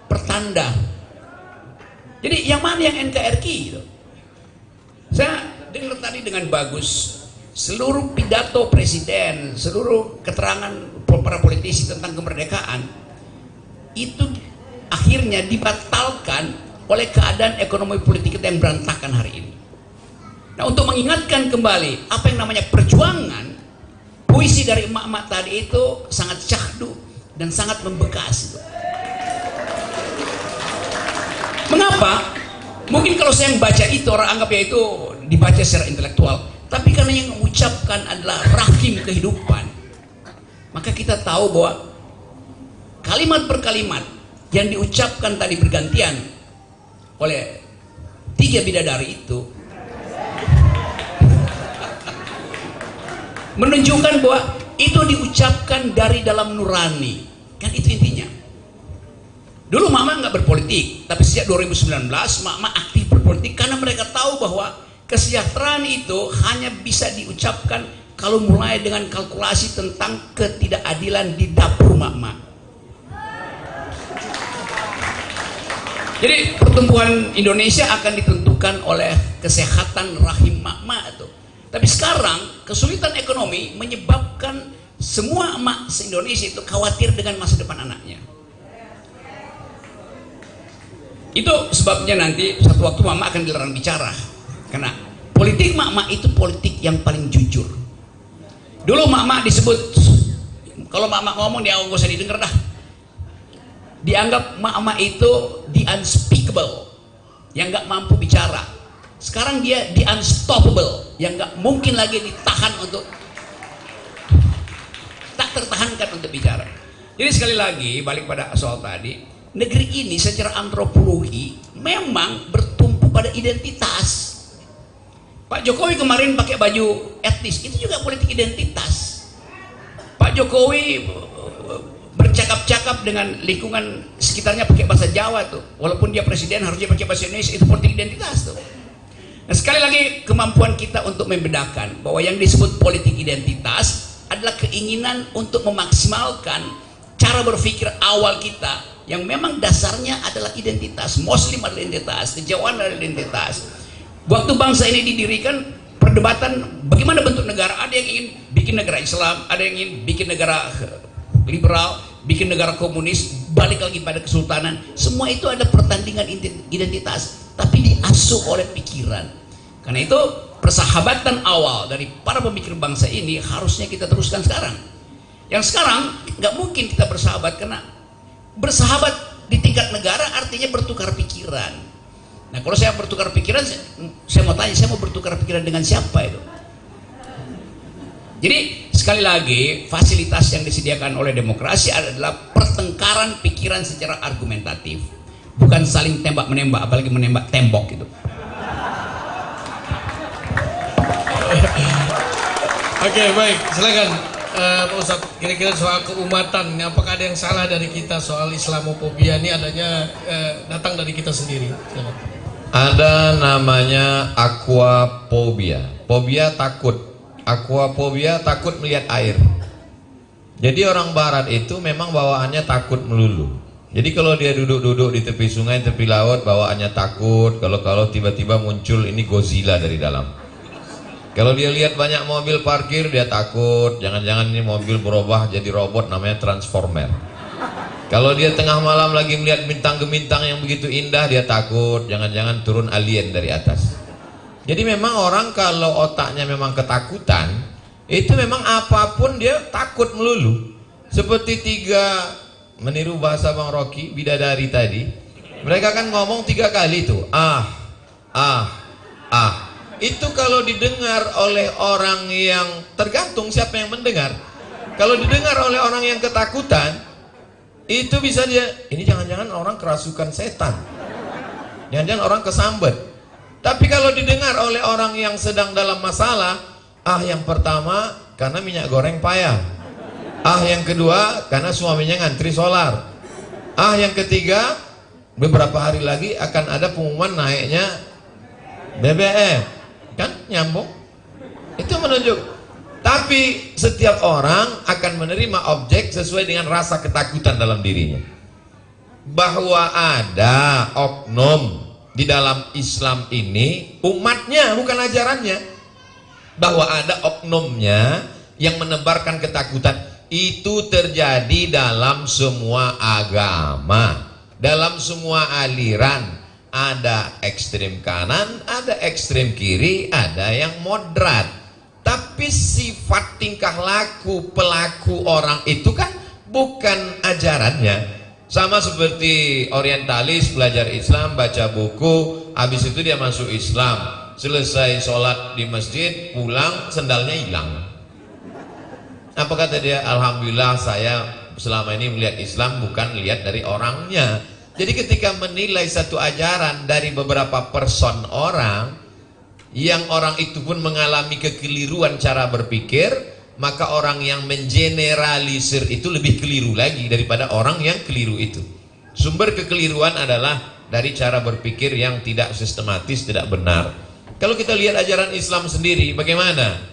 pertanda. Jadi yang mana yang NKRI gitu? Saya dengar tadi dengan bagus seluruh pidato presiden, seluruh keterangan para politisi tentang kemerdekaan itu akhirnya dibatalkan oleh keadaan ekonomi politik kita yang berantakan hari ini. Nah, untuk mengingatkan kembali apa yang namanya perjuangan, puisi dari emak-emak tadi itu sangat syahdu dan sangat membekas. Mengapa? Mungkin kalau saya membaca itu orang anggap ya itu dibaca secara intelektual, tapi karena yang mengucapkan adalah rahim kehidupan, maka kita tahu bahwa kalimat per kalimat yang diucapkan tadi bergantian oleh 3 bidadari itu menunjukkan bahwa itu diucapkan dari dalam nurani. Kan itu intinya. Dulu mama nggak berpolitik, tapi sejak 2019 mama aktif berpolitik karena mereka tahu bahwa kesejahteraan itu hanya bisa diucapkan kalau mulai dengan kalkulasi tentang ketidakadilan di dapur mama. Jadi pertumbuhan Indonesia akan ditentukan oleh kesehatan rahim mama itu. Tapi sekarang kesulitan ekonomi menyebabkan semua emak se-Indonesia itu khawatir dengan masa depan anaknya. Itu sebabnya nanti satu waktu mama akan dilarang bicara. Karena politik mama itu politik yang paling jujur. Dulu mama disebut, kalau mama ngomong dia nggak usah didengar dah. Dianggap mama itu the unspeakable, yang nggak mampu bicara. Sekarang dia the unstoppable, yang nggak mungkin lagi ditahan untuk tak tertahankan untuk bicara. Jadi sekali lagi balik pada soal tadi, negeri ini secara antropologi memang bertumpu pada identitas. Pak Jokowi kemarin pakai baju etnis, itu juga politik identitas. Pak Jokowi bercakap-cakap dengan lingkungan sekitarnya pakai bahasa Jawa tuh, walaupun dia presiden harusnya pakai bahasa Indonesia, itu politik identitas tuh. Nah, sekali lagi kemampuan kita untuk membedakan bahwa yang disebut politik identitas adalah keinginan untuk memaksimalkan cara berpikir awal kita yang memang dasarnya adalah identitas. Muslim adalah identitas, kejauhan adalah identitas. Waktu bangsa ini didirikan, perdebatan bagaimana bentuk negara, ada yang ingin bikin negara Islam, ada yang ingin bikin negara liberal, bikin negara komunis, balik lagi pada kesultanan. Semua itu ada pertandingan identitas, tapi diasuh oleh pikiran. Karena itu persahabatan awal dari para pemikir bangsa ini harusnya kita teruskan sekarang. Yang sekarang nggak mungkin kita bersahabat, karena bersahabat di tingkat negara artinya bertukar pikiran. Nah, kalau saya bertukar pikiran, saya mau tanya, saya mau bertukar pikiran dengan siapa itu? Jadi sekali lagi, fasilitas yang disediakan oleh demokrasi adalah pertengkaran pikiran secara argumentatif, bukan saling tembak-menembak, apalagi menembak tembok gitu. Oke, baik, silakan Pak Ustadz. Kira-kira soal keumatan, apakah ada yang salah dari kita soal Islamofobia ini adanya datang dari kita sendiri? Silakan. Ada namanya aquaphobia. Fobia takut. Aquaphobia takut melihat air. Jadi orang barat itu memang bawaannya takut melulu. Jadi kalau dia duduk-duduk di tepi sungai, tepi laut, bawaannya takut. Kalau tiba-tiba muncul ini Godzilla dari dalam. Kalau dia lihat banyak mobil parkir, dia takut jangan-jangan ini mobil berubah jadi robot namanya transformer. Kalau dia tengah malam lagi melihat bintang gemintang yang begitu indah, dia takut jangan-jangan turun alien dari atas. Jadi memang orang kalau otaknya memang ketakutan, itu memang apapun dia takut melulu. Seperti meniru bahasa Bang Rocky, bidadari tadi, mereka kan ngomong 3 kali tuh, itu kalau didengar oleh orang yang tergantung siapa yang mendengar. Kalau didengar oleh orang yang ketakutan, itu bisa dia, ini jangan-jangan orang kerasukan setan, jangan-jangan orang kesambet. Tapi kalau didengar oleh orang yang sedang dalam masalah, yang pertama karena minyak goreng payah, yang kedua karena suaminya ngantri solar, yang ketiga beberapa hari lagi akan ada pengumuman naiknya BBM. Kan nyambung, itu menunjuk. Tapi setiap orang akan menerima objek sesuai dengan rasa ketakutan dalam dirinya. Bahwa ada oknum di dalam Islam ini, umatnya bukan ajarannya, bahwa ada oknumnya yang menebarkan ketakutan, itu terjadi dalam semua agama, dalam semua aliran. Ada ekstrem kanan, ada ekstrem kiri, ada yang moderat. Tapi sifat tingkah laku pelaku orang itu kan bukan ajarannya. Sama seperti orientalis belajar Islam, baca buku, habis itu dia masuk Islam, selesai sholat di masjid, pulang sendalnya hilang. Apa kata dia? Alhamdulillah saya selama ini melihat Islam bukan lihat dari orangnya. Jadi ketika menilai satu ajaran dari beberapa person orang, yang orang itu pun mengalami kekeliruan cara berpikir, maka orang yang mengeneralisir itu lebih keliru lagi daripada orang yang keliru itu. Sumber kekeliruan adalah dari cara berpikir yang tidak sistematis, tidak benar. Kalau kita lihat ajaran Islam sendiri, bagaimana?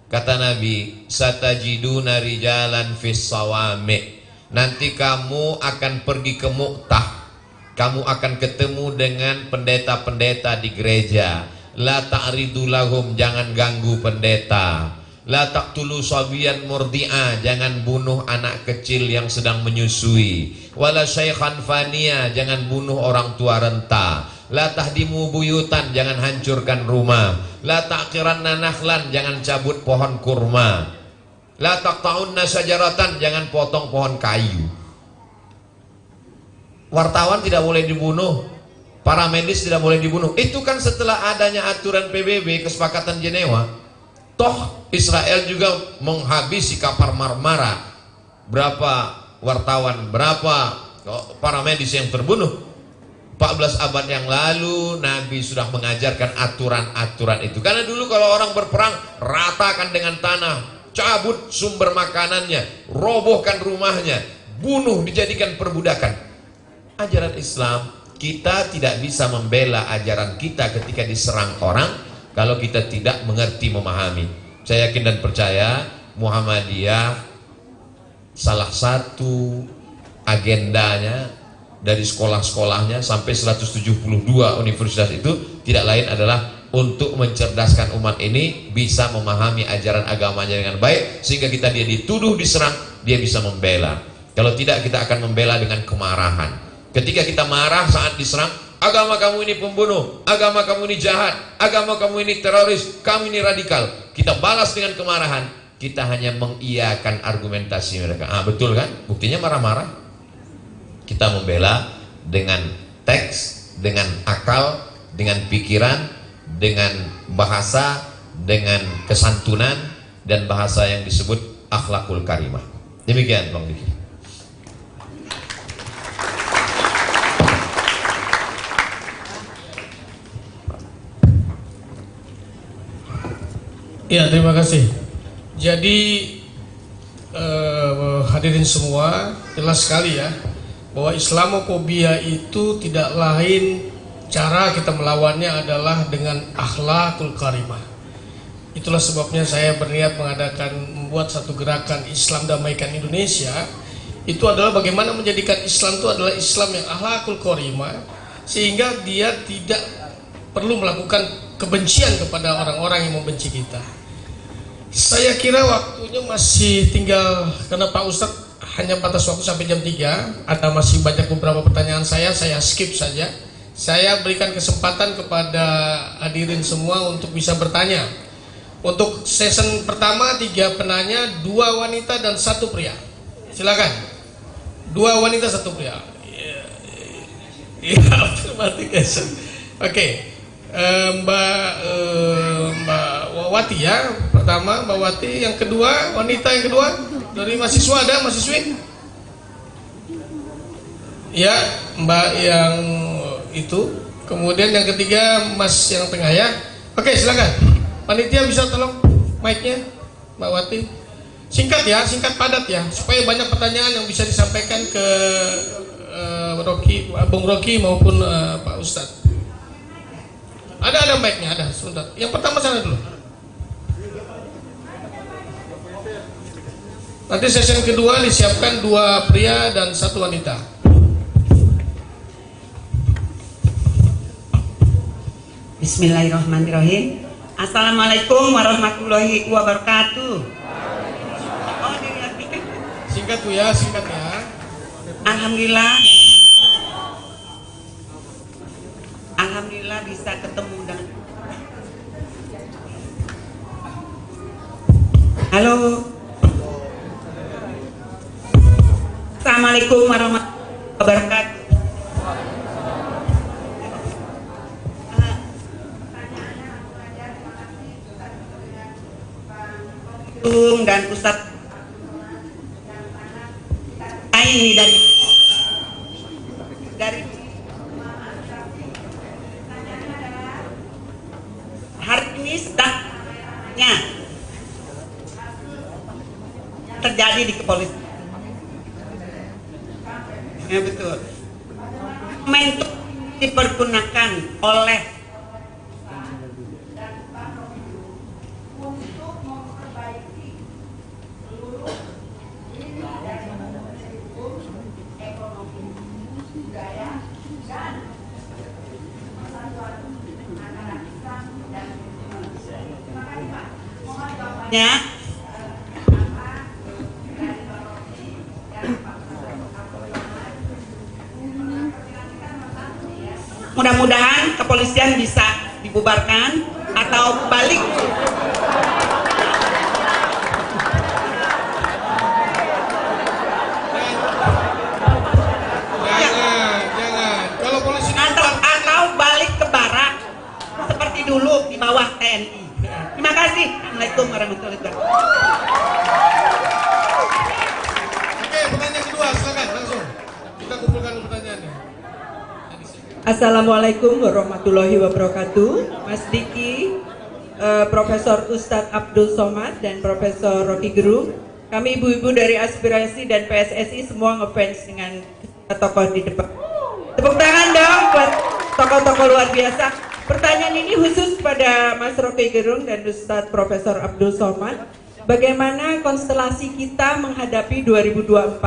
Kata Nabi, satajiduna rijalan fis sawami. Nanti kamu akan pergi ke Mu'tah, kamu akan ketemu dengan pendeta-pendeta di gereja. La ta'ridu lahum, jangan ganggu pendeta. La taqtulu sabiyan murdi'a, jangan bunuh anak kecil yang sedang menyusui. Wala syaikhan faniya, jangan bunuh orang tua renta. La tahdimu buyutan, jangan hancurkan rumah. La taqiranna nakhlan, jangan cabut pohon kurma. La taqta'unna syajaratan, jangan potong pohon kayu. Wartawan tidak boleh dibunuh, para medis tidak boleh dibunuh. Itu kan setelah adanya aturan PBB, kesepakatan Jenewa. Toh Israel juga menghabisi kapal Marmara. Berapa wartawan, berapa para medis yang terbunuh. 14 abad yang lalu Nabi sudah mengajarkan aturan-aturan itu. Karena dulu kalau orang berperang, ratakan dengan tanah, cabut sumber makanannya, robohkan rumahnya, bunuh, dijadikan perbudakan. Ajaran Islam, kita tidak bisa membela ajaran kita ketika diserang orang kalau kita tidak mengerti, memahami. Saya yakin dan percaya Muhammadiyah salah satu agendanya dari sekolah-sekolahnya sampai 172 universitas itu tidak lain adalah untuk mencerdaskan umat ini bisa memahami ajaran agamanya dengan baik, sehingga dia dituduh, diserang, dia bisa membela. Kalau tidak, kita akan membela dengan kemarahan. Ketika kita marah saat diserang, agama kamu ini pembunuh, agama kamu ini jahat, agama kamu ini teroris, kamu ini radikal, kita balas dengan kemarahan. Kita hanya mengiyakan argumentasi mereka. Betul kan? Buktinya marah-marah. Kita membela dengan teks, dengan akal, dengan pikiran, dengan bahasa, dengan kesantunan, dan bahasa yang disebut akhlakul karimah. Demikian Bang Diki. Ya, terima kasih. Jadi hadirin semua, jelas sekali ya bahwa Islamofobia itu tidak lain, cara kita melawannya adalah dengan akhlakul karimah. Itulah sebabnya saya berniat membuat satu gerakan Islam Damaikan Indonesia. Itu adalah bagaimana menjadikan Islam itu adalah Islam yang akhlakul karimah, sehingga dia tidak perlu melakukan kebencian kepada orang-orang yang membenci kita. Saya kira waktunya masih tinggal, karena Pak Ustadz hanya batas waktu sampai jam 3. Ada masih banyak beberapa pertanyaan saya skip saja. Saya berikan kesempatan kepada hadirin semua untuk bisa bertanya. Untuk session pertama 3 penanya, 2 wanita dan 1 pria. Silakan. 2 wanita 1 pria. Iya, afirmatif guys. Oke. Mbak Wati ya, pertama Mbak Wati, yang kedua wanita yang kedua dari mahasiswa, ada mahasiswi? Ya, Mbak yang itu. Kemudian yang ketiga Mas yang tengah ya. Oke, silakan. Panitia bisa tolong mic-nya Mbak Wati. Singkat ya, singkat padat ya, supaya banyak pertanyaan yang bisa disampaikan ke Bung Rocky maupun Pak Ustadz. Ada mic-nya, ada. Sebentar. Yang pertama sana dulu. Nanti sesi kedua disiapkan 2 pria dan 1 wanita. Bismillahirrahmanirrahim. Assalamualaikum warahmatullahi wabarakatuh. Singkat Bu ya, singkat ya. Alhamdulillah bisa ketemu dengan. Halo. Assalamualaikum warahmatullahi wabarakatuh. Dan Ustadz ini dari hari ini sedangnya terjadi di kepolisian. Ya betul. Momentum dipergunakan oleh mudah-mudahan kepolisian bisa dibubarkan atau balik. Jangan. Kalau polisi atau balik ke barak seperti dulu di bawah TNI. Terima kasih. Assalamualaikum warahmatullahi wabarakatuh. Oke, pertanyaan kedua, silakan langsung. Kita kumpulkan pertanyaannya. Assalamualaikum warahmatullahi wabarakatuh. Mas Diki, Profesor Ustadz Abdul Somad dan Profesor Rocky Gerung. Kami ibu-ibu dari Aspirasi dan PSSI semua ngefans dengan tokoh di depan. Tepuk tangan dong buat tokoh-tokoh luar biasa. Pertanyaan ini khusus pada Mas Rocky Gerung dan Ustadz Profesor Abdul Somad. Bagaimana konstelasi kita menghadapi 2024?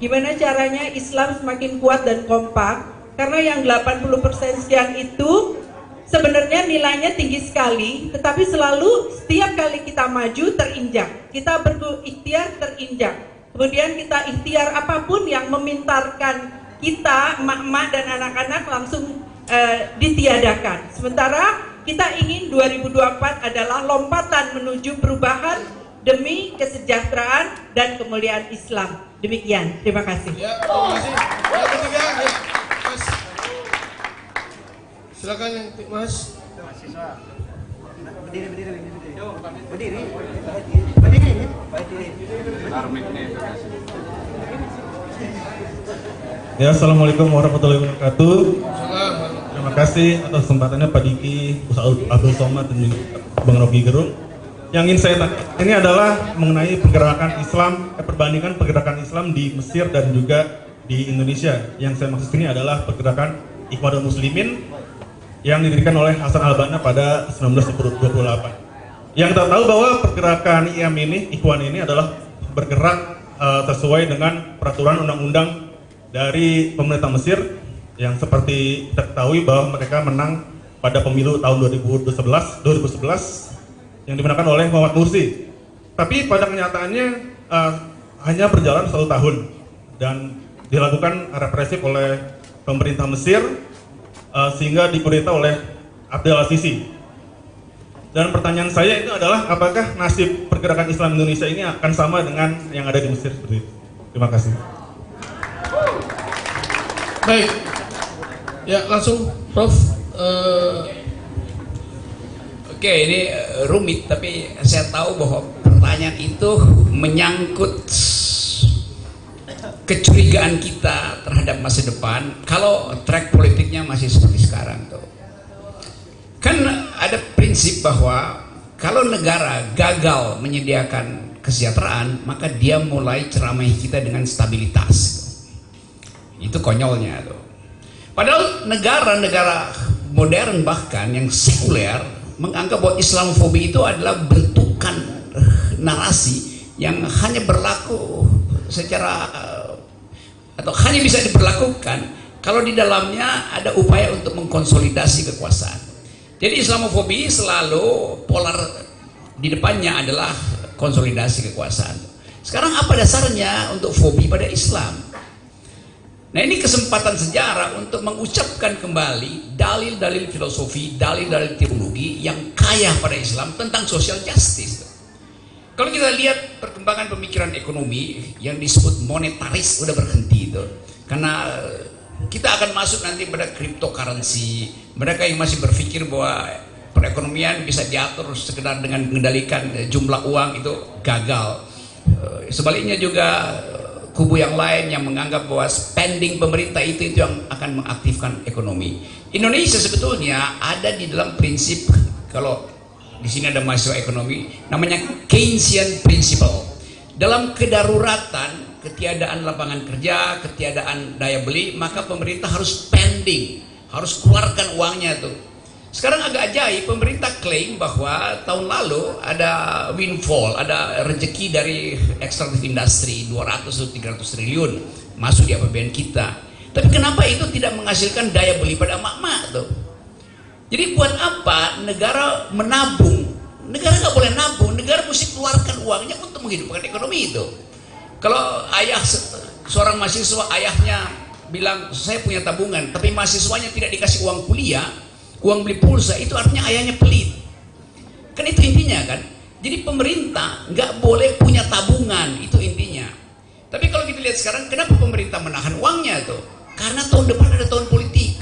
Gimana caranya Islam semakin kuat dan kompak? Karena yang 80% sekian itu sebenarnya nilainya tinggi sekali, tetapi selalu setiap kali kita maju terinjak. Kita berikhtiar terinjak. Kemudian kita ikhtiar apapun yang memintarkan kita, emak-emak dan anak-anak langsung ditiadakan. Sementara kita ingin 2024 adalah lompatan menuju perubahan demi kesejahteraan dan kemuliaan Islam. Demikian, terima kasih. Ya, terima kasih. Yang ketiga, ya. Mas. Silakan yang Mas. Ya, assalamualaikum warahmatullahi wabarakatuh. Salam. Terima kasih atas kesempatannya Pak Diki, Ustadz Abdul Somad dan juga Bang Rocky Gerung. Yang ingin saya tanya ini adalah mengenai pergerakan Islam, perbandingan pergerakan Islam di Mesir dan juga di Indonesia. Yang saya maksud ini adalah pergerakan Ikhwanul Muslimin yang didirikan oleh Hasan al-Banna pada 1928. Yang kita tahu bahwa pergerakan IM ini, Ikhwan ini adalah bergerak sesuai dengan peraturan undang-undang dari pemerintah Mesir yang seperti kita ketahui bahwa mereka menang pada pemilu tahun 2011 yang dimenangkan oleh Muhammad Mursi. Tapi pada kenyataannya hanya berjalan 1 tahun dan dilakukan represif oleh pemerintah Mesir sehingga dikudeta oleh Abdel Al-Sisi. Dan pertanyaan saya itu adalah apakah nasib pergerakan Islam Indonesia ini akan sama dengan yang ada di Mesir seperti itu? Terima kasih. Baik, ya langsung Prof. Oke, ini rumit, tapi saya tahu bahwa pertanyaan itu menyangkut kecurigaan kita terhadap masa depan kalau track politiknya masih seperti sekarang tuh. Kan ada prinsip bahwa kalau negara gagal menyediakan kesejahteraan, maka dia mulai ceramahi kita dengan stabilitas. Itu konyolnya tuh. Padahal negara-negara modern bahkan yang sekuler menganggap bahwa Islamofobi itu adalah bentukan narasi yang hanya berlaku secara atau hanya bisa diberlakukan kalau di dalamnya ada upaya untuk mengkonsolidasi kekuasaan. Jadi Islamofobi selalu polar di depannya adalah konsolidasi kekuasaan. Sekarang apa dasarnya untuk fobi pada Islam? Nah, ini kesempatan sejarah untuk mengucapkan kembali dalil-dalil filosofi, dalil-dalil teologi yang kaya pada Islam tentang social justice. Kalau kita lihat perkembangan pemikiran ekonomi yang disebut monetaris udah berhenti itu, karena kita akan masuk nanti pada cryptocurrency. Mereka yang masih berpikir bahwa perekonomian bisa diatur sekedar dengan mengendalikan jumlah uang itu gagal. Sebaliknya juga kubu yang lain yang menganggap bahwa spending pemerintah itu yang akan mengaktifkan ekonomi. Indonesia sebetulnya ada di dalam prinsip, kalau di sini ada mahasiswa ekonomi, namanya Keynesian principle. Dalam kedaruratan, ketiadaan lapangan kerja, ketiadaan daya beli, maka pemerintah harus spending, harus keluarkan uangnya tuh. Sekarang agak ajaib, pemerintah klaim bahwa tahun lalu ada windfall, ada rezeki dari ekstraktif industri 200-300 triliun masuk di APBN kita. Tapi kenapa itu tidak menghasilkan daya beli pada emak-emak tuh? Jadi buat apa negara menabung? Negara nggak boleh nabung, negara mesti keluarkan uangnya untuk menghidupkan ekonomi itu. Kalau ayah seorang mahasiswa, ayahnya bilang saya punya tabungan, tapi mahasiswanya tidak dikasih uang kuliah, uang beli pulsa, itu artinya ayahnya pelit. Kan itu intinya kan. Jadi pemerintah nggak boleh punya tabungan, itu intinya. Tapi kalau kita lihat sekarang, kenapa pemerintah menahan uangnya tuh? Karena tahun depan ada tahun politik.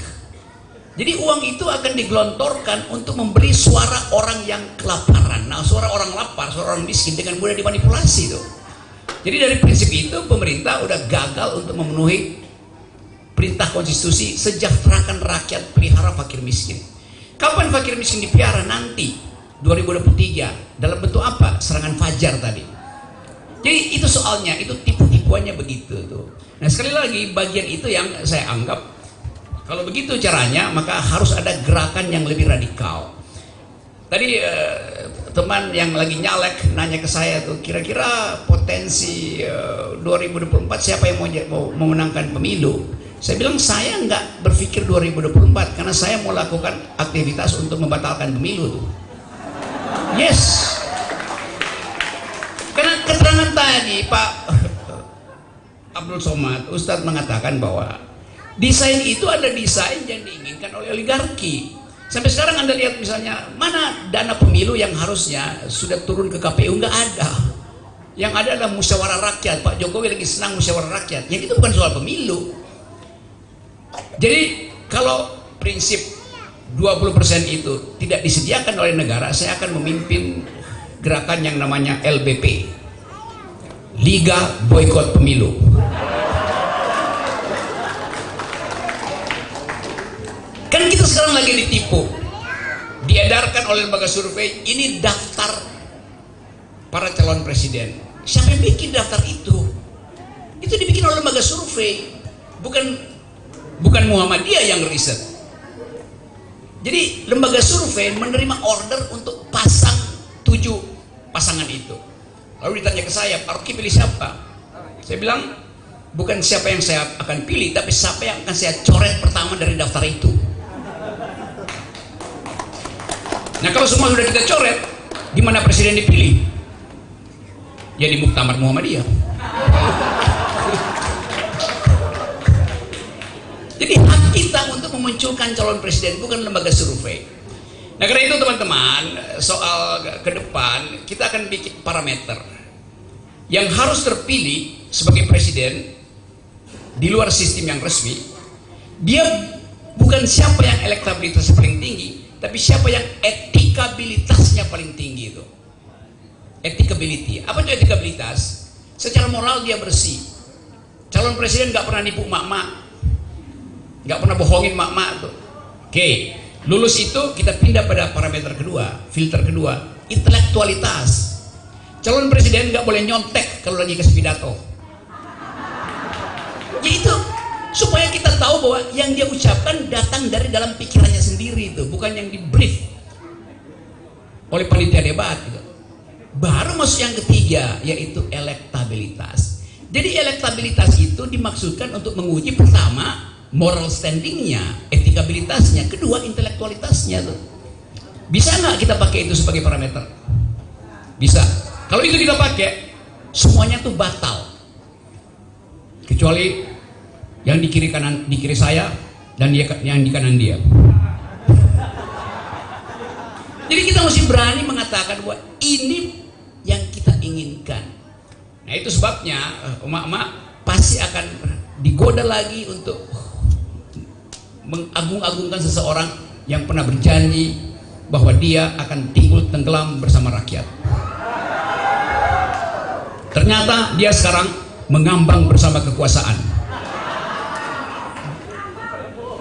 Jadi uang itu akan digelontorkan untuk membeli suara orang yang kelaparan. Nah, suara orang lapar, suara orang miskin dengan mudah dimanipulasi tuh. Jadi dari prinsip itu pemerintah udah gagal untuk memenuhi perintah konstitusi sejahterakan rakyat, pelihara fakir miskin. Kapan fakir miskin dipelihara? Nanti 2023. Dalam bentuk apa? Serangan fajar tadi. Jadi itu soalnya, itu tipu-tipuannya begitu tuh. Nah, sekali lagi bagian itu yang saya anggap kalau begitu caranya maka harus ada gerakan yang lebih radikal. Tadi teman yang lagi nyalek nanya ke saya tuh, kira-kira potensi 2024 siapa yang mau memenangkan pemilu? Saya bilang saya nggak berpikir 2024 karena saya mau lakukan aktivitas untuk membatalkan pemilu tuh. Yes. Karena keterangan tadi Pak Abdul Somad, Ustadz mengatakan bahwa desain itu adalah desain yang diinginkan oleh oligarki. Sampai sekarang Anda lihat misalnya, mana dana pemilu yang harusnya sudah turun ke KPU? Nggak ada. Yang ada adalah musyawarah rakyat. Pak Jokowi lagi senang musyawarah rakyat. Yang itu bukan soal pemilu. Jadi kalau prinsip 20% itu tidak disediakan oleh negara, saya akan memimpin gerakan yang namanya LBP, Liga Boykot Pemilu. Kan kita sekarang lagi ditipu, diedarkan oleh lembaga survei, ini daftar para calon presiden. Siapa yang bikin daftar itu? Itu dibikin oleh lembaga survei, bukan Muhammadiyah yang riset. Jadi lembaga survei menerima order untuk pasang 7 pasangan itu. Lalu ditanya ke saya, Pak Rocky pilih siapa? Saya bilang, bukan siapa yang saya akan pilih, tapi siapa yang akan saya coret pertama dari daftar itu. Nah kalau semua sudah kita coret, di mana presiden dipilih? Ya di Muktamar Muhammadiyah. Jadi hak kita untuk memunculkan calon presiden, bukan lembaga survei. Nah karena itu teman-teman, soal ke depan kita akan bikin parameter yang harus terpilih sebagai presiden di luar sistem yang resmi. Dia bukan siapa yang elektabilitasnya paling tinggi, tapi siapa yang etikabilitasnya paling tinggi itu. Etikability. Apa itu etikabilitas? Secara moral dia bersih. Calon presiden nggak pernah nipu mak-mak, nggak pernah bohongin mak-mak tuh. Oke, lulus itu kita pindah pada parameter kedua, filter kedua, intelektualitas. Calon presiden nggak boleh nyontek kalau lagi kasih pidato. Ya itu supaya kita tahu bahwa yang dia ucapkan datang dari dalam pikirannya sendiri itu, bukan yang di brief oleh panitia debat gitu. Baru masuk yang ketiga, yaitu elektabilitas. Jadi elektabilitas itu dimaksudkan untuk menguji pertama moral standingnya, etikabilitasnya, kedua intelektualitasnya tuh. Bisa nggak kita pakai itu sebagai parameter? Bisa. Kalau itu kita pakai, semuanya tuh batal. Kecuali yang di kiri kanan, di kiri saya, dan yang di kanan dia. Jadi kita mesti berani mengatakan bahwa ini yang kita inginkan. Nah itu sebabnya emak-emak pasti akan digoda lagi untuk mengagung-agungkan seseorang yang pernah berjanji bahwa dia akan timbul tenggelam bersama rakyat. Ternyata dia sekarang mengambang bersama kekuasaan.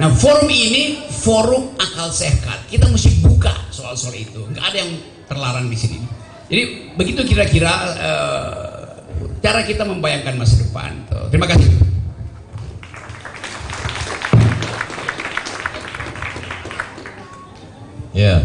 Nah forum ini forum akal sehat. Kita mesti buka soal-soal itu. Nggak ada yang terlarang di sini. Jadi begitu kira-kira cara kita membayangkan masa depan. Terima kasih. Ya.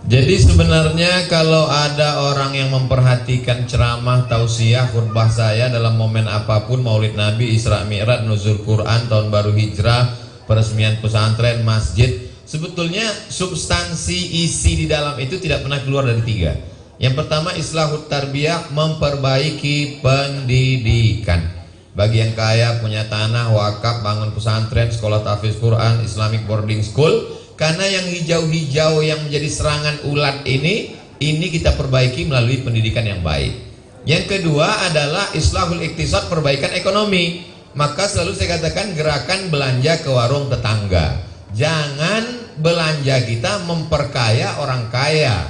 Jadi sebenarnya kalau ada orang yang memperhatikan ceramah, tausiah, khutbah saya dalam momen apapun, Maulid Nabi, Isra Mi'raj, Nuzul Quran, Tahun Baru Hijrah, peresmian pesantren, masjid, sebetulnya substansi isi di dalam itu tidak pernah keluar dari tiga. Yang pertama, islahut tarbiyah, memperbaiki pendidikan. Bagi yang kaya punya tanah, wakaf, bangun pesantren, sekolah tahfiz Quran, Islamic boarding school. Karena yang hijau-hijau yang menjadi serangan ulat ini kita perbaiki melalui pendidikan yang baik. Yang kedua adalah islahul iktisad, perbaikan ekonomi. Maka selalu saya katakan gerakan belanja ke warung tetangga. Jangan belanja kita memperkaya orang kaya.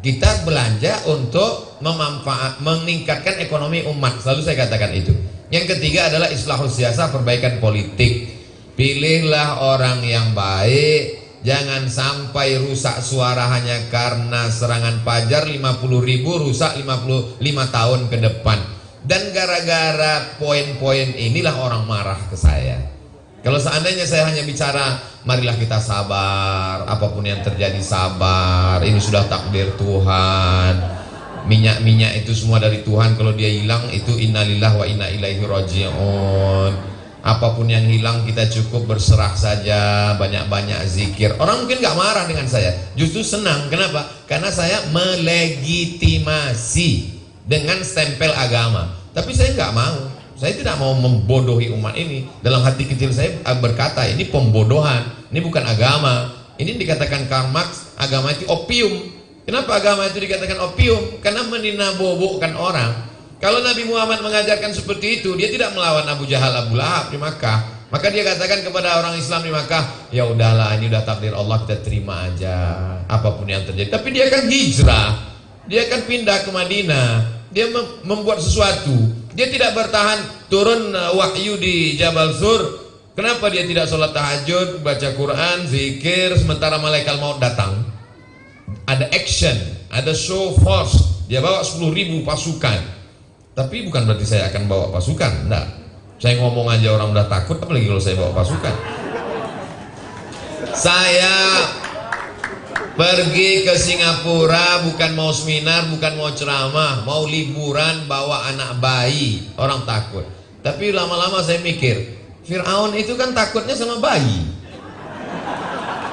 Kita belanja untuk meningkatkan ekonomi umat. Selalu saya katakan itu. Yang ketiga adalah islahul siyasah, perbaikan politik. Pilihlah orang yang baik. Jangan sampai rusak suara hanya karena serangan pajar 50.000, rusak 55 tahun ke depan. Dan gara-gara poin-poin inilah orang marah ke saya. Kalau seandainya saya hanya bicara, marilah kita sabar, apapun yang terjadi sabar, ini sudah takdir Tuhan. Minyak-minyak itu semua dari Tuhan, kalau dia hilang itu innalillah wa inna ilaihi raji'un. Apapun yang hilang kita cukup berserah saja, banyak-banyak zikir. Orang mungkin gak marah dengan saya, justru senang. Kenapa? Karena saya melegitimasi dengan stempel agama. Tapi saya gak mau. Saya tidak mau membodohi umat ini. Dalam hati kecil saya berkata, ini pembodohan, ini bukan agama. Ini dikatakan Karl Marx, agama itu opium. Kenapa agama itu dikatakan opium? Karena meninabobokan orang. Kalau Nabi Muhammad mengajarkan seperti itu, dia tidak melawan Abu Jahal, Abu Lahab di Makkah. Maka dia katakan kepada orang Islam di Makkah, ya udahlah, ini udah takdir Allah, kita terima aja apapun yang terjadi. Tapi dia kan hijrah, dia kan pindah ke Madinah, dia membuat sesuatu. Dia tidak bertahan turun wahyu di Jabal Sur. Kenapa dia tidak sholat tahajud, baca Quran, zikir, sementara malaikat maut datang? Ada action, ada show force. Dia bawa 10.000 pasukan. Tapi bukan berarti saya akan bawa pasukan, enggak. Saya ngomong aja orang udah takut, apalagi kalau saya bawa pasukan. Saya pergi ke Singapura bukan mau seminar, bukan mau ceramah, mau liburan bawa anak bayi. Orang takut. Tapi lama-lama saya mikir, Fir'aun itu kan takutnya sama bayi.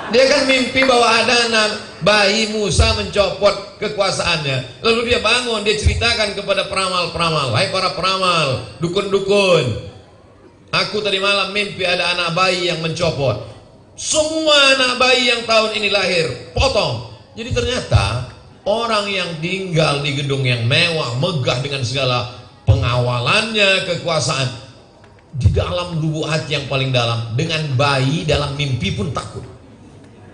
Dia kan mimpi bahwa ada anak bayi Musa mencopot kekuasaannya. Lalu dia bangun, dia ceritakan kepada peramal-peramal, "Hai para peramal, dukun-dukun, aku tadi malam mimpi ada anak bayi yang mencopot. Semua anak bayi yang tahun ini lahir, potong." Jadi ternyata orang yang tinggal di gedung yang mewah, megah dengan segala pengawalannya, kekuasaan, di dalam lubuk hati yang paling dalam, dengan bayi dalam mimpi pun takut.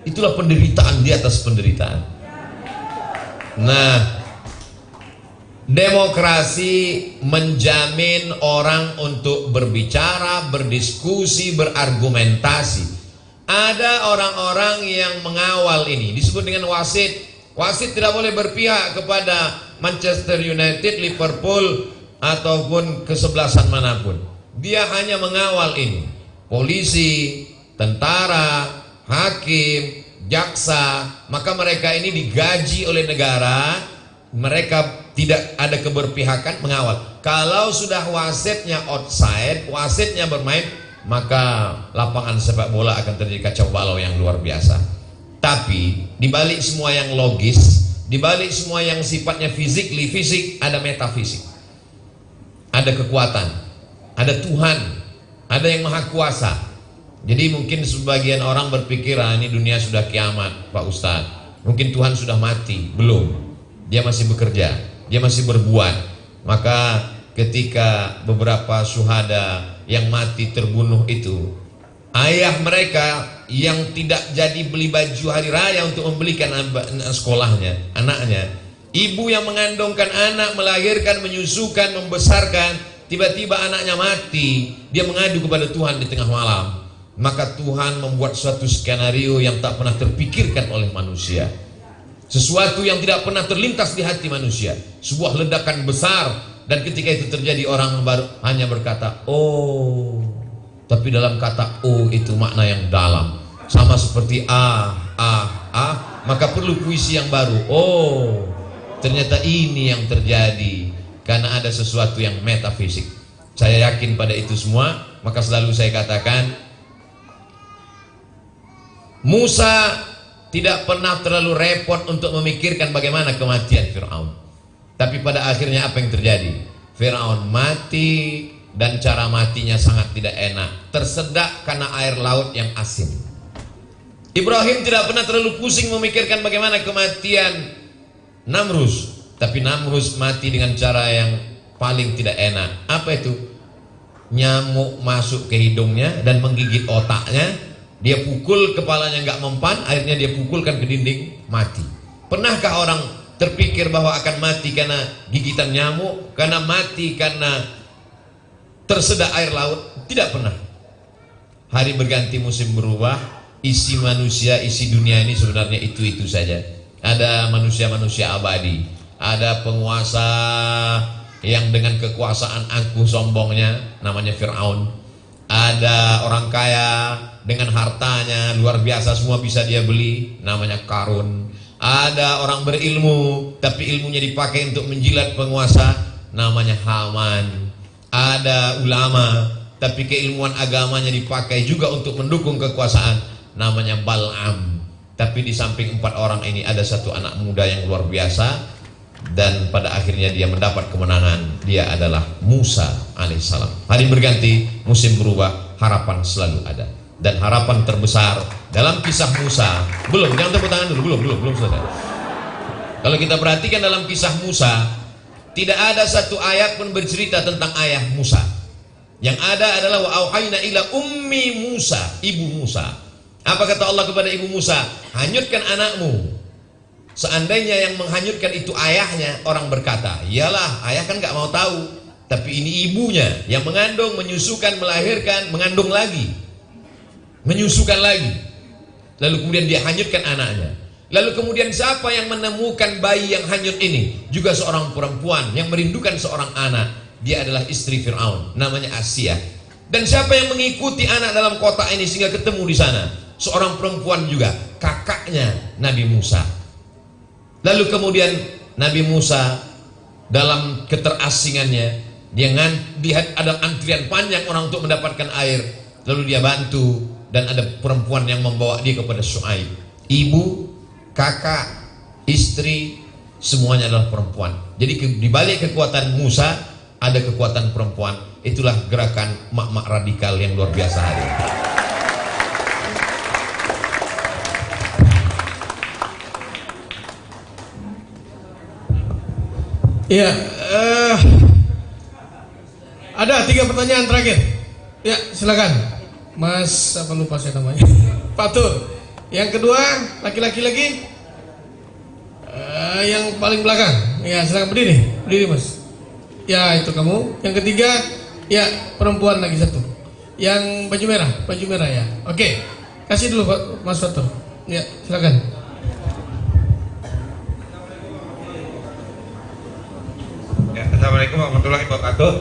Itulah penderitaan di atas penderitaan. Nah, demokrasi menjamin orang untuk berbicara, berdiskusi, berargumentasi. Ada orang-orang yang mengawal ini, disebut dengan wasit. Wasit tidak boleh berpihak kepada Manchester United, Liverpool, ataupun kesebelasan manapun. Dia hanya mengawal ini. Polisi, tentara, hakim, jaksa, maka mereka ini digaji oleh negara. Mereka tidak ada keberpihakan mengawal. Kalau sudah wasitnya outside, wasitnya bermain, maka lapangan sepak bola akan terjadi kacau balau yang luar biasa. Tapi dibalik semua yang logis, dibalik semua yang sifatnya fisik, ada metafisik, ada kekuatan, ada Tuhan, ada yang maha kuasa. Jadi mungkin sebagian orang berpikir, ini dunia sudah kiamat, Pak Ustadz. Mungkin Tuhan sudah mati. Belum. Dia masih bekerja, dia masih berbuat. Maka ketika beberapa syuhada yang mati terbunuh itu, ayah mereka yang tidak jadi beli baju hari raya untuk membelikan sekolahnya, anaknya, ibu yang mengandungkan anak, melahirkan, menyusukan, membesarkan, tiba-tiba anaknya mati, dia mengadu kepada Tuhan di tengah malam. Maka Tuhan membuat suatu skenario yang tak pernah terpikirkan oleh manusia, sesuatu yang tidak pernah terlintas di hati manusia, sebuah ledakan besar. Dan ketika itu terjadi, orang baru hanya berkata, "Oh." Tapi dalam kata "oh" itu makna yang dalam, sama seperti maka perlu puisi yang baru. Oh, ternyata ini yang terjadi karena ada sesuatu yang metafisik. Saya yakin pada itu semua. Maka selalu saya katakan, Musa tidak pernah terlalu repot untuk memikirkan bagaimana kematian Fir'aun. Tapi pada akhirnya apa yang terjadi? Fir'aun mati, dan cara matinya sangat tidak enak. Tersedak karena air laut yang asin. Ibrahim tidak pernah terlalu pusing memikirkan bagaimana kematian Namrus. Tapi Namrus mati dengan cara yang paling tidak enak. Apa itu? Nyamuk masuk ke hidungnya dan menggigit otaknya. Dia pukul, kepalanya nggak mempan, akhirnya dia pukulkan ke dinding, mati. Pernahkah orang terpikir bahwa akan mati karena gigitan nyamuk, karena mati karena tersedak air laut? Tidak pernah. Hari berganti, musim berubah. Isi manusia, isi dunia ini sebenarnya itu saja. Ada manusia-manusia abadi, ada penguasa yang dengan kekuasaan angkuh sombongnya, namanya Fir'aun. Ada orang kaya dengan hartanya luar biasa, semua bisa dia beli, namanya Karun. Ada orang berilmu tapi ilmunya dipakai untuk menjilat penguasa, namanya Haman. Ada ulama tapi keilmuan agamanya dipakai juga untuk mendukung kekuasaan, namanya Bal'am. Tapi di samping 4 orang ini ada satu anak muda yang luar biasa, dan pada akhirnya dia mendapat kemenangan. Dia adalah Musa alaihissalam. Hari berganti, musim berubah, harapan selalu ada. Dan harapan terbesar dalam kisah Musa, jangan tepuk tangan dulu, belum selesai. Kalau kita perhatikan dalam kisah Musa, tidak ada satu ayat pun bercerita tentang ayah Musa. Yang ada adalah wa auhayna ila ummi Musa, ibu Musa. Apa kata Allah kepada ibu Musa? Hanyutkan anakmu. Seandainya yang menghanyutkan itu ayahnya, orang berkata, iyalah, ayah kan gak mau tahu. Tapi ini ibunya yang mengandung, menyusukan, melahirkan, mengandung lagi, menyusukan lagi. Lalu kemudian dia hanyutkan anaknya. Lalu kemudian siapa yang menemukan bayi yang hanyut ini? Juga seorang perempuan yang merindukan seorang anak. Dia adalah istri Fir'aun, namanya Asia. Dan siapa yang mengikuti anak dalam kotak ini sehingga ketemu di sana? Seorang perempuan juga, kakaknya Nabi Musa. Lalu kemudian Nabi Musa dalam keterasingannya, dia lihat ada antrian panjang orang untuk mendapatkan air. Lalu dia bantu dan ada perempuan yang membawa dia kepada Syuaib. Ibu, kakak, istri, semuanya adalah perempuan. Jadi di balik kekuatan Musa ada kekuatan perempuan. Itulah gerakan mak-mak radikal yang luar biasa hari ini. Ya, ada 3 pertanyaan terakhir. Ya, silakan, Mas. Apa lupa saya namanya? Fatur. Yang kedua, laki-laki lagi. Yang paling belakang. Ya, silakan berdiri, Mas. Ya, itu kamu. Yang ketiga, ya perempuan lagi satu. Yang baju merah ya. Oke, kasih dulu Mas Fatur. Ya, silakan. Assalamualaikum warahmatullahi wabarakatuh.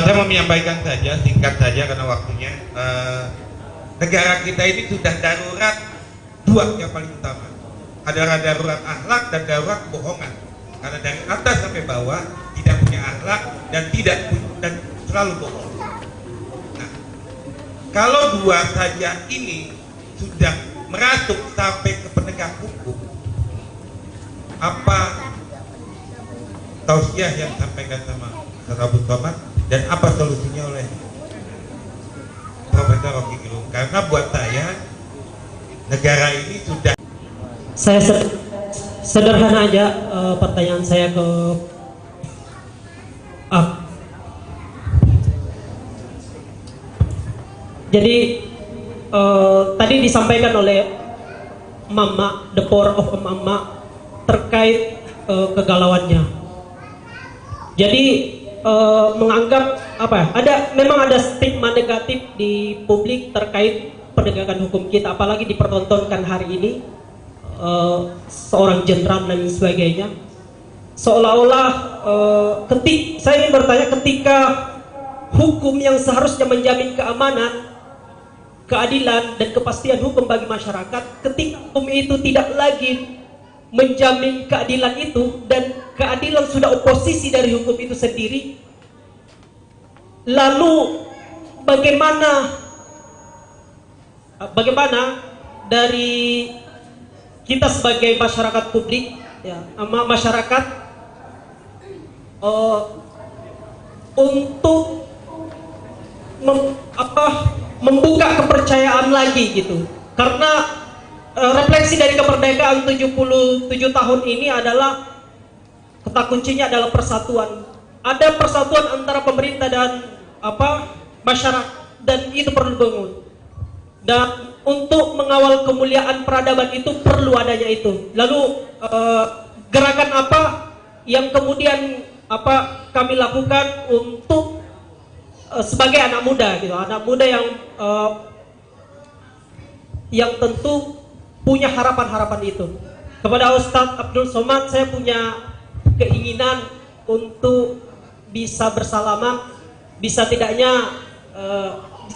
Saya mau menyampaikan saja, singkat saja karena waktunya. Negara kita ini sudah darurat 2 yang paling utama. Adalah darurat akhlak dan darurat kebohongan. Karena dari atas sampai bawah tidak punya akhlak dan selalu bohong. Nah, kalau 2 saja ini sudah merasuk sampai ke penegak hukum, apa tausiah yang disampaikan sama Ustaz Abdul Somad dan apa solusinya oleh Profesor Rocky Gerung? Karena buat saya negara ini sudah. Saya sederhana aja pertanyaan saya ke jadi tadi disampaikan oleh Mama, the power of Mama terkait kegalauannya. Jadi menganggap memang ada stigma negatif di publik terkait penegakan hukum kita, apalagi dipertontonkan hari ini seorang jenderal dan sebagainya. Seolah-olah saya ingin bertanya, ketika hukum yang seharusnya menjamin keamanan, keadilan dan kepastian hukum bagi masyarakat, ketika hukum itu tidak lagi menjamin keadilan itu dan keadilan sudah oposisi dari hukum itu sendiri, lalu bagaimana dari kita sebagai masyarakat publik, ya, masyarakat untuk membuka kepercayaan lagi gitu, karena refleksi dari kemerdekaan 77 tahun ini adalah kata kuncinya adalah persatuan. Ada persatuan antara pemerintah dan masyarakat, dan itu perlu dibangun. Dan untuk mengawal kemuliaan peradaban itu perlu adanya itu. Lalu gerakan apa yang kemudian kami lakukan untuk sebagai anak muda gitu, anak muda yang tentu punya harapan-harapan itu. Kepada Ustadz Abdul Somad, saya punya keinginan untuk bisa bersalaman, bisa tidaknya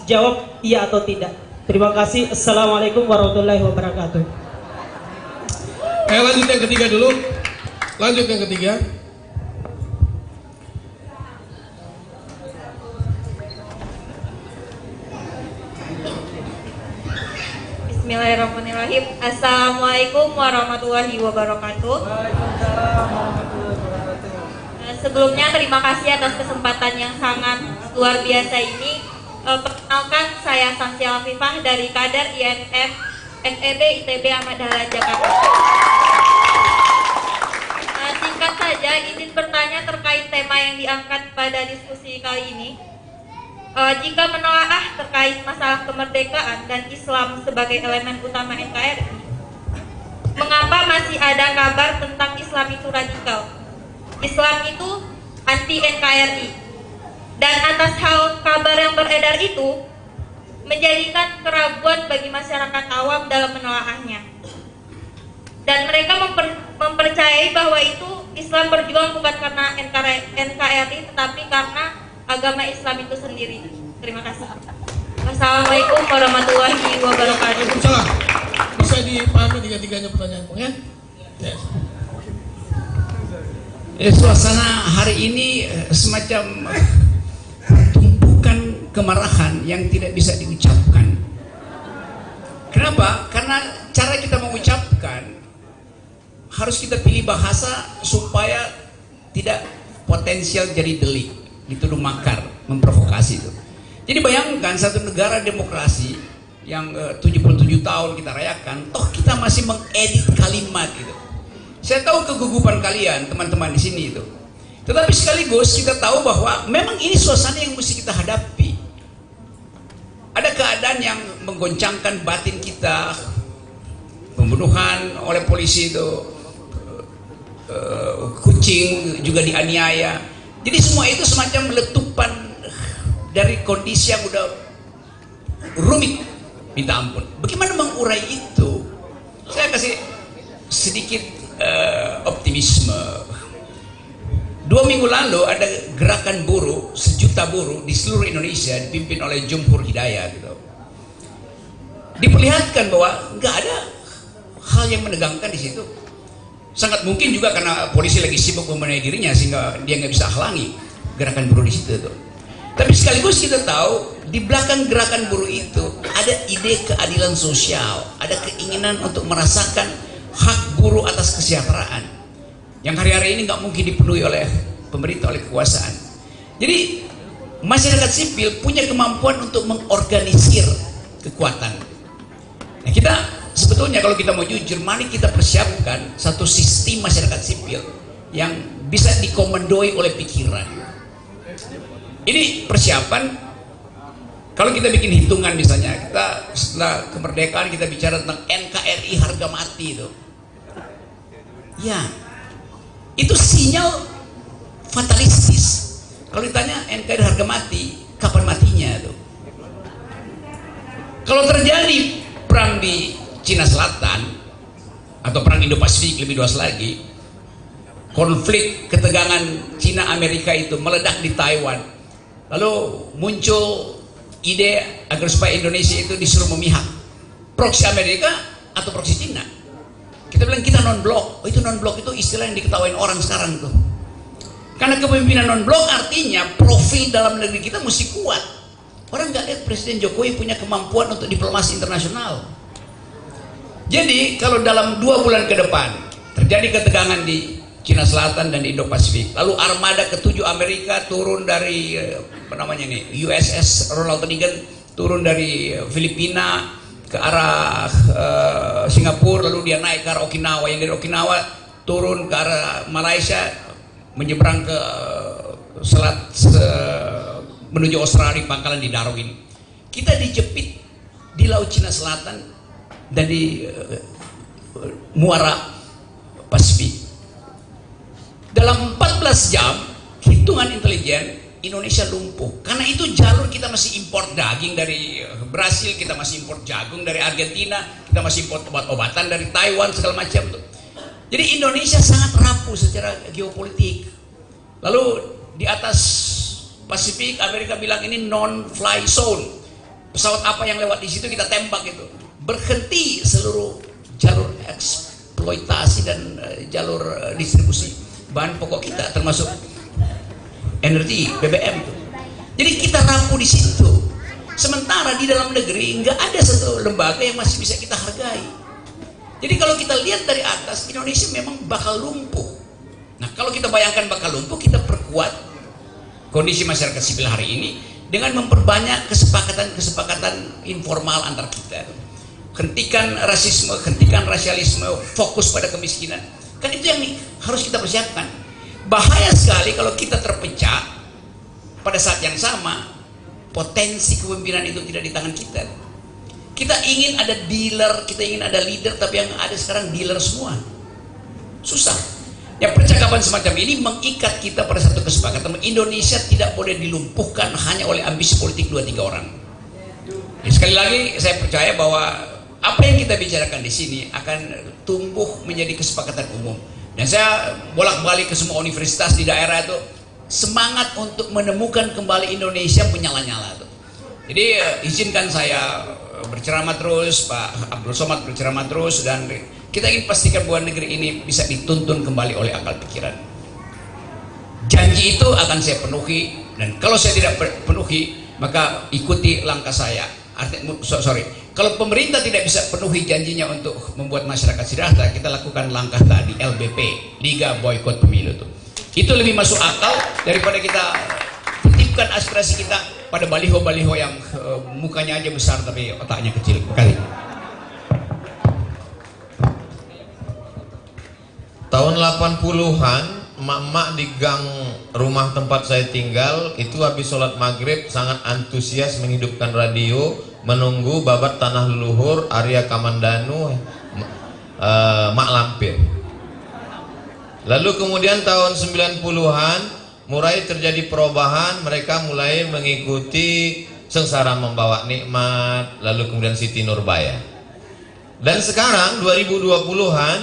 jawab iya atau tidak. Terima kasih. Assalamualaikum warahmatullahi wabarakatuh. Lanjut yang ketiga dulu. Lanjut yang ketiga. Bismillahirrahmanirrahim. Assalamualaikum warahmatullahi wabarakatuh. Sebelumnya terima kasih atas kesempatan yang sangat luar biasa ini. Perkenalkan, saya Sansi Alfifah dari Kader IMF FEB ITB Ahmad Dahlan Jakarta. Singkat saja, izin bertanya terkait tema yang diangkat pada diskusi kali ini. Jika menelaah terkait masalah kemerdekaan dan Islam sebagai elemen utama NKRI, mengapa masih ada kabar tentang Islam itu radikal? Islam itu anti NKRI. Dan atas hal kabar yang beredar itu menjadikan keraguan bagi masyarakat awam dalam menelaahnya. Dan mereka mempercayai bahwa itu Islam berjuang bukan karena NKRI, tetapi karena agama Islam itu sendiri. Terima kasih. Wassalamualaikum warahmatullahi wabarakatuh. Waalaikumsalam. Bisa dipahami tiga-tiganya pertanyaan, ya? Yes. Suasana hari ini semacam tumpukan kemarahan yang tidak bisa diucapkan. Kenapa? Karena cara kita mengucapkan harus kita pilih bahasa supaya tidak potensial jadi delik, dituduh makar, memprovokasi itu. Jadi bayangkan satu negara demokrasi yang 77 tahun kita rayakan, toh kita masih mengedit kalimat itu. Saya tahu kegugupan kalian teman-teman di sini itu. Tetapi sekaligus kita tahu bahwa memang ini suasana yang mesti kita hadapi. Ada keadaan yang menggoncangkan batin kita, pembunuhan oleh polisi itu, kucing juga dianiaya. Jadi semua itu semacam letupan dari kondisi yang udah rumit, minta ampun. Bagaimana mengurai itu? Saya kasih sedikit optimisme. 2 minggu lalu ada gerakan buruh, 1 juta buruh di seluruh Indonesia dipimpin oleh Jumhur Hidayah gitu. Diperlihatkan bahwa nggak ada hal yang menegangkan di situ. Sangat mungkin juga karena polisi lagi sibuk membenahi dirinya sehingga dia nggak bisa halangi gerakan buruh di situ tuh. Tapi sekaligus kita tahu di belakang gerakan buruh itu ada ide keadilan sosial, ada keinginan untuk merasakan hak buruh atas kesejahteraan yang hari-hari ini nggak mungkin dipenuhi oleh pemerintah, oleh kekuasaan. Jadi masyarakat sipil punya kemampuan untuk mengorganisir kekuatan. Nah, kita sebetulnya kalau kita mau jujur, mari kita persiapkan satu sistem masyarakat sipil yang bisa dikomandoi oleh pikiran. Ini persiapan. Kalau kita bikin hitungan misalnya, kita setelah kemerdekaan kita bicara tentang NKRI harga mati itu. Ya, itu sinyal fatalistis. Kalau ditanya NKRI harga mati, kapan matinya tuh? Kalau terjadi perang di Cina Selatan atau perang Indo-Pasifik lebih luas lagi, konflik ketegangan Cina Amerika itu meledak di Taiwan, lalu muncul ide agar supaya Indonesia itu disuruh memihak proksi Amerika atau proksi Cina. Kita bilang kita non-blok. Oh, itu non-blok itu istilah yang diketahui orang sekarang tuh. Karena kepemimpinan non-blok artinya profil dalam negeri kita mesti kuat. Orang nggak lihat Presiden Jokowi punya kemampuan untuk diplomasi internasional. Jadi kalau dalam 2 bulan ke depan terjadi ketegangan di Cina Selatan dan di Indo-Pasifik, lalu armada ke-7 Amerika turun dari USS Ronald Reagan turun dari Filipina ke arah Singapura, lalu dia naik ke arah Okinawa, yang dari Okinawa turun ke arah Malaysia, menyeberang ke selat menuju Australia, pangkalan di Darwin. Kita dijepit di Laut Cina Selatan dan di muara Pasifik. Dalam 14 jam hitungan intelijen Indonesia lumpuh. Karena itu jalur kita masih impor daging dari Brasil, kita masih impor jagung dari Argentina, kita masih impor obat-obatan dari Taiwan segala macam tuh. Jadi Indonesia sangat rapuh secara geopolitik. Lalu di atas Pasifik Amerika bilang ini non-fly zone. Pesawat apa yang lewat di situ kita tembak itu. Berhenti seluruh jalur eksploitasi dan jalur distribusi bahan pokok kita termasuk energi BBM itu. Jadi kita rapuh di situ. Sementara di dalam negeri nggak ada satu lembaga yang masih bisa kita hargai. Jadi kalau kita lihat dari atas, Indonesia memang bakal lumpuh. Nah, kalau kita bayangkan bakal lumpuh, kita perkuat kondisi masyarakat sipil hari ini dengan memperbanyak kesepakatan informal antar kita. Hentikan rasisme, hentikan rasialisme, fokus pada kemiskinan. Kan itu yang harus kita persiapkan. Bahaya sekali kalau kita terpecah pada saat yang sama, potensi kepemimpinan itu tidak di tangan kita. Kita ingin ada dealer, kita ingin ada leader, tapi yang ada sekarang dealer semua. Susah. Ya, percakapan semacam ini mengikat kita pada satu kesepakatan. Indonesia tidak boleh dilumpuhkan hanya oleh ambisi politik 2-3 orang. Ya, sekali lagi saya percaya bahwa apa yang kita bicarakan di sini akan tumbuh menjadi kesepakatan umum. Dan saya bolak-balik ke semua universitas di daerah itu, semangat untuk menemukan kembali Indonesia menyala-nyala tuh. Jadi izinkan saya berceramah terus, Pak Abdul Somad berceramah terus, dan kita ingin pastikan bahwa negeri ini bisa dituntun kembali oleh akal pikiran. Janji itu akan saya penuhi, dan kalau saya tidak penuhi maka ikuti langkah saya. Artinya, Kalau pemerintah tidak bisa penuhi janjinya untuk membuat masyarakat sejahtera, kita lakukan langkah tadi, LBP, Liga Boykot Pemilu itu lebih masuk akal daripada kita titipkan aspirasi kita pada baliho-baliho yang mukanya aja besar tapi otaknya kecil. Terima kasih. Tahun 80-an, emak-emak di gang rumah tempat saya tinggal itu habis sholat maghrib sangat antusias menghidupkan radio, menunggu babat tanah leluhur Arya Kamandanu, Mak Lampir. Lalu kemudian tahun 90-an mulai terjadi perubahan, mereka mulai mengikuti Sengsara Membawa Nikmat, lalu kemudian Siti Nurbaya. Dan sekarang 2020-an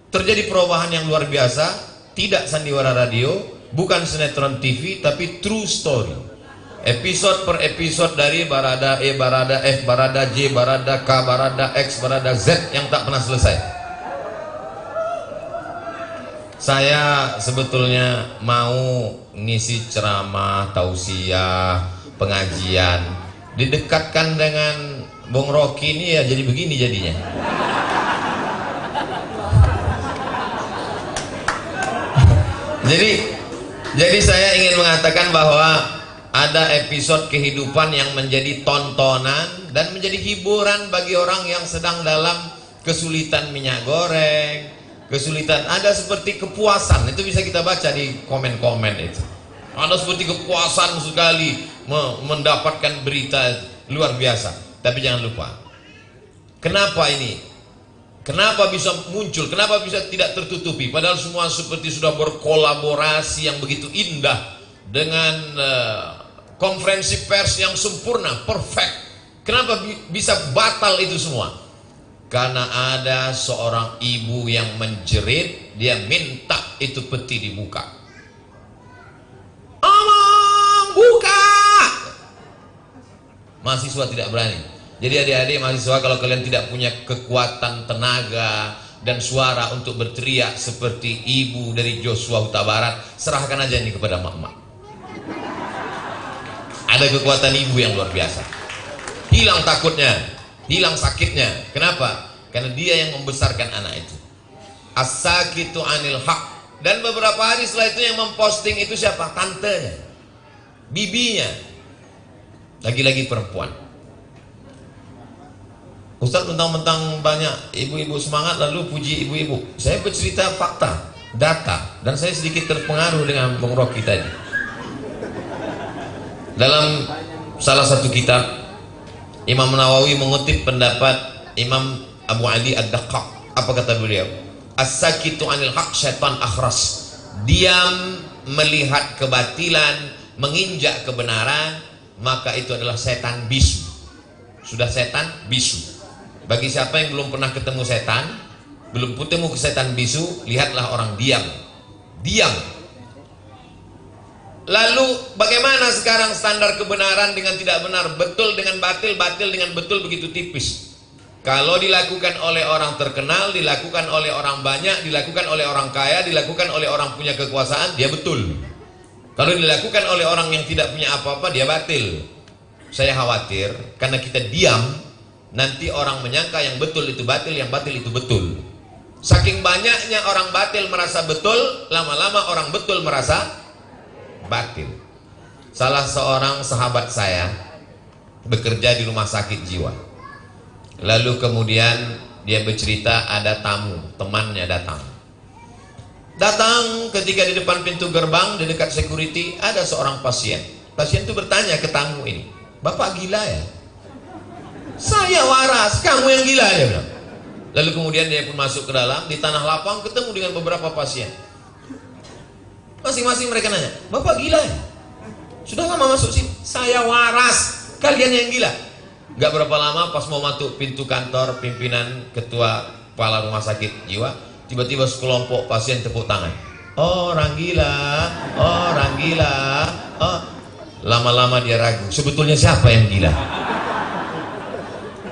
terjadi perubahan yang luar biasa, tidak sandiwara radio, bukan sinetron TV, tapi true story. Episode per episode dari Barada E, Barada F, Barada J, Barada K, Barada X, Barada Z yang tak pernah selesai. Saya sebetulnya mau ngisi ceramah, tausiah, pengajian, didekatkan dengan Bung Rocky ini ya jadi begini jadinya. Jadi saya ingin mengatakan bahwa ada episode kehidupan yang menjadi tontonan dan menjadi hiburan bagi orang yang sedang dalam kesulitan minyak goreng, kesulitan, ada seperti kepuasan, itu bisa kita baca di komen-komen itu. Ada seperti kepuasan sekali mendapatkan berita luar biasa. Tapi jangan lupa, kenapa ini? Kenapa bisa muncul? Kenapa bisa tidak tertutupi? Padahal semua seperti sudah berkolaborasi yang begitu indah dengan konferensi pers yang sempurna, perfect. Kenapa bisa batal itu semua? Karena ada seorang ibu yang menjerit, dia minta itu peti dibuka. Amang, buka! Mahasiswa tidak berani. Jadi adik-adik mahasiswa, kalau kalian tidak punya kekuatan tenaga dan suara untuk berteriak seperti ibu dari Joshua Huta Barat, serahkan aja ini kepada mak-mak. Ada kekuatan ibu yang luar biasa. Hilang takutnya, hilang sakitnya. Kenapa? Karena dia yang membesarkan anak itu. As-sakitu anil haq. Dan beberapa hari setelah itu yang memposting itu siapa? Tantenya, bibinya, lagi-lagi perempuan. Ustaz mentang-mentang banyak ibu-ibu semangat lalu puji ibu-ibu. Saya bercerita fakta, data, dan saya sedikit terpengaruh dengan Bung Rocky tadi. Dalam salah satu kitab, Imam Nawawi mengutip pendapat Imam Abu Ali Ad-Daqqaq. Apa kata beliau? As-sakitu anil haq syaitan akhras. Diam melihat kebatilan, menginjak kebenaran, maka itu adalah setan bisu. Sudah setan bisu. Bagi siapa yang belum pernah ketemu setan, belum ketemu ke setan bisu, lihatlah orang diam. Diam. Lalu bagaimana sekarang standar kebenaran dengan tidak benar, betul dengan batil, batil dengan betul begitu tipis. Kalau dilakukan oleh orang terkenal, dilakukan oleh orang banyak, dilakukan oleh orang kaya, dilakukan oleh orang punya kekuasaan, dia betul. Kalau dilakukan oleh orang yang tidak punya apa-apa, dia batil. Saya khawatir karena kita diam, nanti orang menyangka yang betul itu batil, yang batil itu betul. Saking banyaknya orang batil merasa betul, lama-lama orang betul merasa batil. Salah seorang sahabat saya bekerja di rumah sakit jiwa. Lalu kemudian dia bercerita ada tamu, temannya datang. Datang ketika di depan pintu gerbang, di dekat security ada seorang pasien. Pasien itu bertanya ke tamu ini, "Bapak gila ya?" "Saya waras, kamu yang gila," dia bilang. Lalu kemudian dia pun masuk ke dalam, di tanah lapang ketemu dengan beberapa pasien. Masing-masing mereka nanya, "Bapak gila ya?" "Sudah lama masuk sini." "Saya waras, kalian yang gila." Gak berapa lama pas mau masuk pintu kantor pimpinan ketua kepala rumah sakit jiwa, tiba-tiba sekelompok pasien tepuk tangan. "Orang gila, orang gila." Oh. Lama-lama dia ragu, sebetulnya siapa yang gila?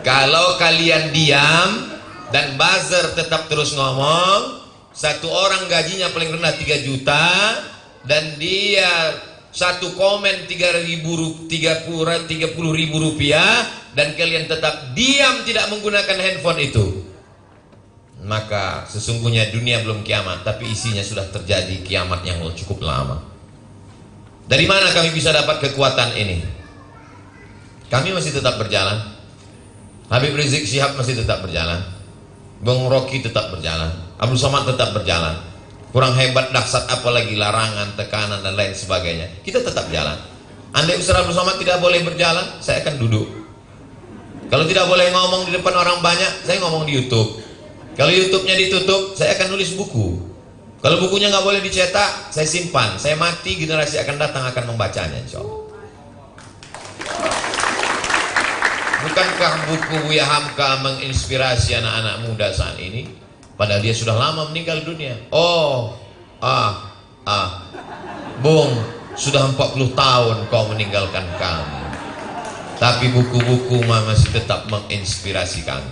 Kalau kalian diam dan buzzer tetap terus ngomong, satu orang gajinya paling rendah 3 juta dan dia satu komen 30.000 rupiah dan kalian tetap diam tidak menggunakan handphone itu, maka sesungguhnya dunia belum kiamat, tapi isinya sudah terjadi kiamat yang cukup lama. Dari mana kami bisa dapat kekuatan ini? Kami masih tetap berjalan. Habib Rizik Syihab masih tetap berjalan. Bung Rocky tetap berjalan. Abdul Somad tetap berjalan. Kurang hebat dahsyat apalagi larangan, tekanan dan lain sebagainya. Kita tetap jalan. Andai Ustaz Abdul Somad tidak boleh berjalan, saya akan duduk. Kalau tidak boleh ngomong di depan orang banyak, saya ngomong di YouTube. Kalau YouTube-nya ditutup, saya akan nulis buku. Kalau bukunya nggak boleh dicetak, saya simpan. Saya mati, generasi akan datang akan membacanya, insya Allah. Bukankah buku Buya Hamka menginspirasi anak-anak muda saat ini? Padahal dia sudah lama meninggal dunia. Bung, sudah 40 tahun kau meninggalkan kami. Tapi buku-buku masih tetap menginspirasi kami.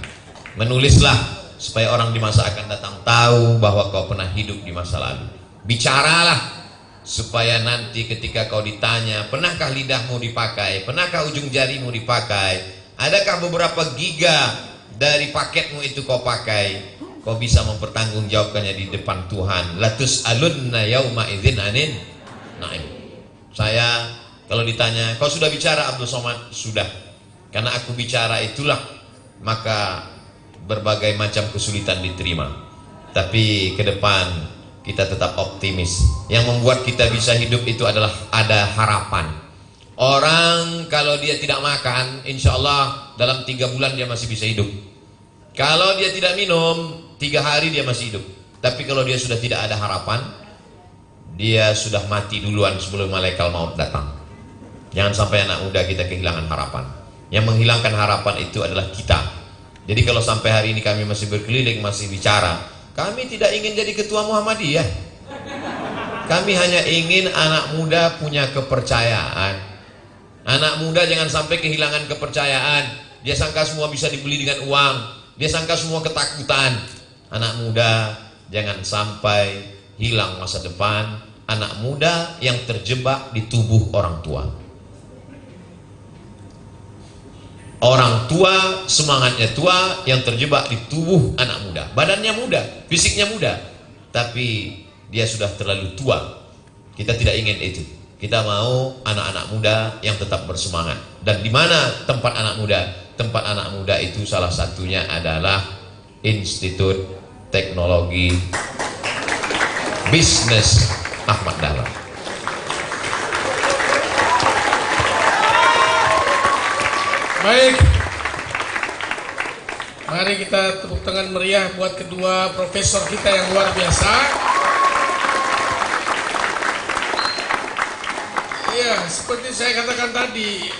Menulislah supaya orang di masa akan datang tahu bahwa kau pernah hidup di masa lalu. Bicaralah supaya nanti ketika kau ditanya, pernahkah lidahmu dipakai? Pernahkah ujung jarimu dipakai? Adakah beberapa giga dari paketmu itu kau pakai? Kau bisa mempertanggungjawabkannya di depan Tuhan. Latus alunna yauma idzin anin naim. Saya kalau ditanya, kau sudah bicara Abdul Somad? Sudah. Karena aku bicara itulah, maka berbagai macam kesulitan diterima. Tapi ke depan kita tetap optimis. Yang membuat kita bisa hidup itu adalah ada harapan. Orang kalau dia tidak makan, insya Allah dalam 3 bulan dia masih bisa hidup. Kalau dia tidak minum, 3 hari dia masih hidup. Tapi kalau dia sudah tidak ada harapan, dia sudah mati duluan sebelum malaikat maut datang. Jangan sampai anak muda kita kehilangan harapan. Yang menghilangkan harapan itu adalah kita. Jadi kalau sampai hari ini kami masih berkeliling, masih bicara, kami tidak ingin jadi ketua Muhammadiyah. Kami hanya ingin anak muda punya kepercayaan. Anak muda jangan sampai kehilangan kepercayaan. Dia sangka semua bisa dibeli dengan uang. Dia sangka semua ketakutan. Anak muda jangan sampai hilang masa depan. Anak muda yang terjebak di tubuh orang tua. Orang tua, semangatnya tua, yang terjebak di tubuh anak muda. Badannya muda, fisiknya muda, tapi dia sudah terlalu tua. Kita tidak ingin itu. Kita mau anak-anak muda yang tetap bersemangat. Dan di mana tempat anak muda? Tempat anak muda itu salah satunya adalah Institut Teknologi Bisnis Ahmad Dahlan. Baik, mari kita tepuk tangan meriah buat kedua profesor kita yang luar biasa. Iya, seperti saya katakan tadi,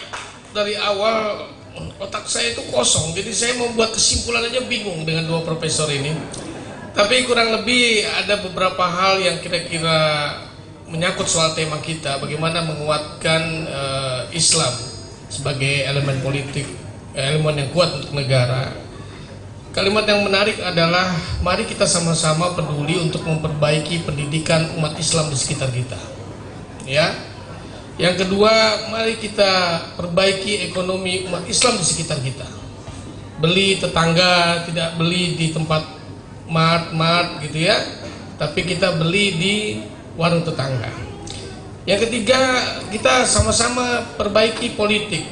dari awal otak saya itu kosong, jadi saya membuat kesimpulan aja bingung dengan dua profesor ini. Tapi kurang lebih ada beberapa hal yang kira-kira menyangkut soal tema kita, bagaimana menguatkan Islam sebagai elemen politik, elemen yang kuat untuk negara. Kalimat yang menarik adalah mari kita sama-sama peduli untuk memperbaiki pendidikan umat Islam di sekitar kita. Ya. Yang kedua, mari kita perbaiki ekonomi umat Islam di sekitar kita. Beli tetangga, tidak beli di tempat mart gitu ya, tapi kita beli di warung tetangga. Yang ketiga, kita sama-sama perbaiki politik.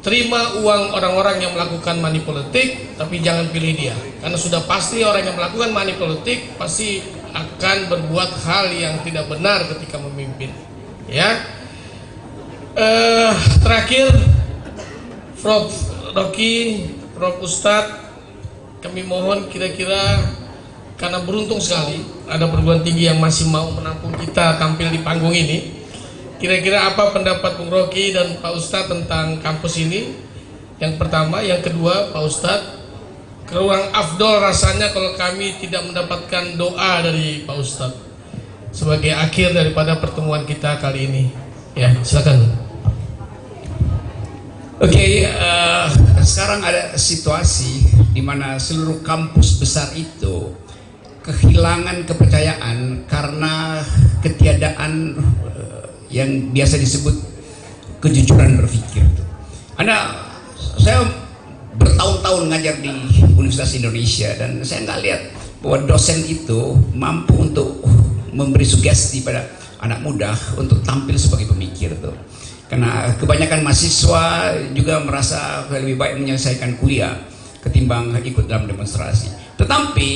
Terima uang orang-orang yang melakukan money politik, tapi jangan pilih dia. Karena sudah pasti orang yang melakukan money politik pasti akan berbuat hal yang tidak benar ketika memimpin. Ya. Terakhir, Prof. Rocky, Prof. Ustadz, kami mohon kira-kira karena beruntung sekali ada perguruan tinggi yang masih mau menampung kita tampil di panggung ini. Kira-kira apa pendapat Bung Rocky dan Pak Ustadz tentang kampus ini? Yang pertama, yang kedua, Pak Ustadz, kurang afdol rasanya kalau kami tidak mendapatkan doa dari Pak Ustadz sebagai akhir daripada pertemuan kita kali ini. Ya, silakan. Oke, sekarang ada situasi di mana seluruh kampus besar itu kehilangan kepercayaan karena ketiadaan yang biasa disebut kejujuran berpikir. Saya bertahun-tahun ngajar di Universitas Indonesia dan saya nggak lihat bahwa dosen itu mampu untuk memberi sugesti pada anak muda untuk tampil sebagai pemikir tuh. Karena kebanyakan mahasiswa juga merasa lebih baik menyelesaikan kuliah ketimbang ikut dalam demonstrasi. Tetapi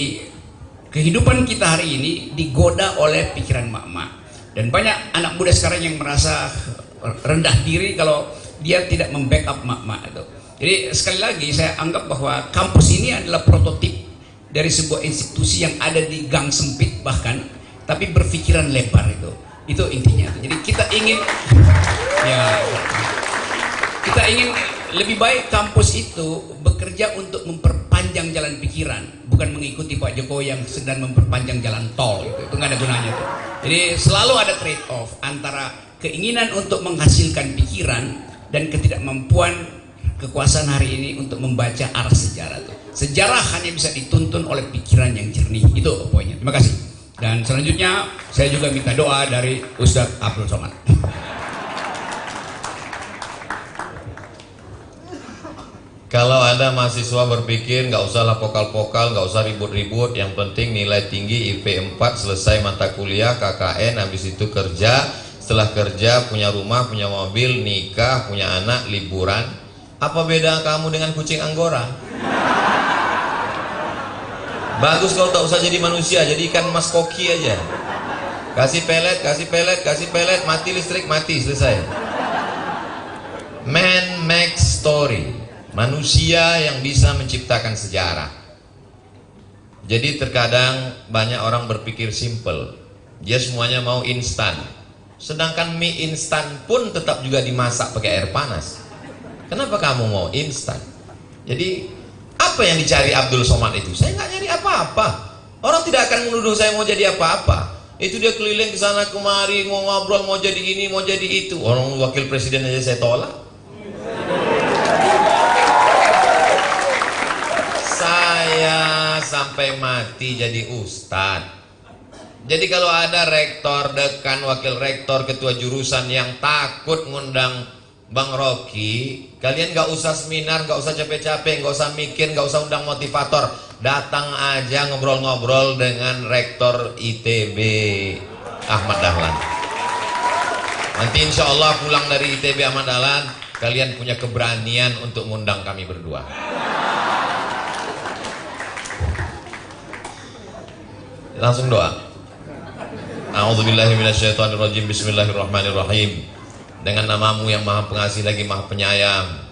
kehidupan kita hari ini digoda oleh pikiran mak-mak, dan banyak anak muda sekarang yang merasa rendah diri kalau dia tidak membackup mak-mak itu. Jadi sekali lagi saya anggap bahwa kampus ini adalah prototip dari sebuah institusi yang ada di gang sempit bahkan, tapi berpikiran lebar itu intinya. Jadi kita ingin lebih baik kampus itu bekerja untuk memperpanjang jalan pikiran, bukan mengikuti Pak Jokowi yang sedang memperpanjang jalan tol. Itu nggak ada gunanya tuh. Jadi selalu ada trade off antara keinginan untuk menghasilkan pikiran dan ketidakmampuan kekuasaan hari ini untuk membaca arah sejarah tuh. Sejarah hanya bisa dituntun oleh pikiran yang jernih. Itu poinnya. Terima kasih. Dan selanjutnya saya juga minta doa dari Ustadz Abdul Somad. Kalau ada mahasiswa berpikir nggak usahlah pokal-pokal, nggak usah ribut-ribut, yang penting nilai tinggi IP 4, selesai mata kuliah, KKN, habis itu kerja, setelah kerja punya rumah, punya mobil, nikah, punya anak, liburan. Apa beda kamu dengan kucing Anggora? Bagus kalau tak usah jadi manusia, jadi ikan mas koki aja. Kasih pelet, kasih pelet, kasih pelet, mati listrik, mati, selesai. Man makes story. Manusia yang bisa menciptakan sejarah. Jadi terkadang banyak orang berpikir simple, dia semuanya mau instan. Sedangkan mie instan pun tetap juga dimasak pakai air panas. Kenapa kamu mau instan? Jadi apa yang dicari Abdul Somad itu? Saya nggak nyari apa-apa. Orang tidak akan menuduh saya mau jadi apa-apa. Itu dia keliling ke sana kemari, mau ngobrol, mau jadi ini, mau jadi itu. Orang wakil presiden aja saya tolak. Saya sampai mati jadi ustadz. Jadi kalau ada rektor, dekan, wakil rektor, ketua jurusan yang takut ngundang Bang Rocky, kalian gak usah seminar, gak usah capek-capek, gak usah mikir, gak usah undang motivator. Datang aja ngobrol-ngobrol dengan rektor ITB Ahmad Dahlan. Nanti insya Allah pulang dari ITB Ahmad Dahlan, kalian punya keberanian untuk ngundang kami berdua. Langsung doa. A'udzubillahi minasyaitonirrajim. Bismillahirrahmanirrahim. Dengan namamu yang maha pengasih lagi maha penyayang,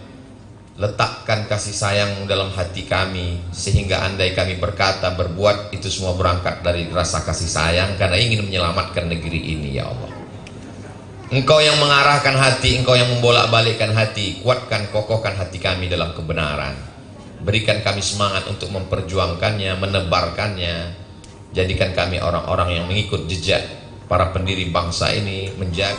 letakkan kasih sayang dalam hati kami, sehingga andai kami berkata, berbuat, itu semua berangkat dari rasa kasih sayang karena ingin menyelamatkan negeri ini, ya Allah. Engkau yang mengarahkan hati, Engkau yang membolak-balikkan hati. Kuatkan, kokohkan hati kami dalam kebenaran. Berikan kami semangat untuk memperjuangkannya, menebarkannya. Jadikan kami orang-orang yang mengikut jejak para pendiri bangsa ini, menjaga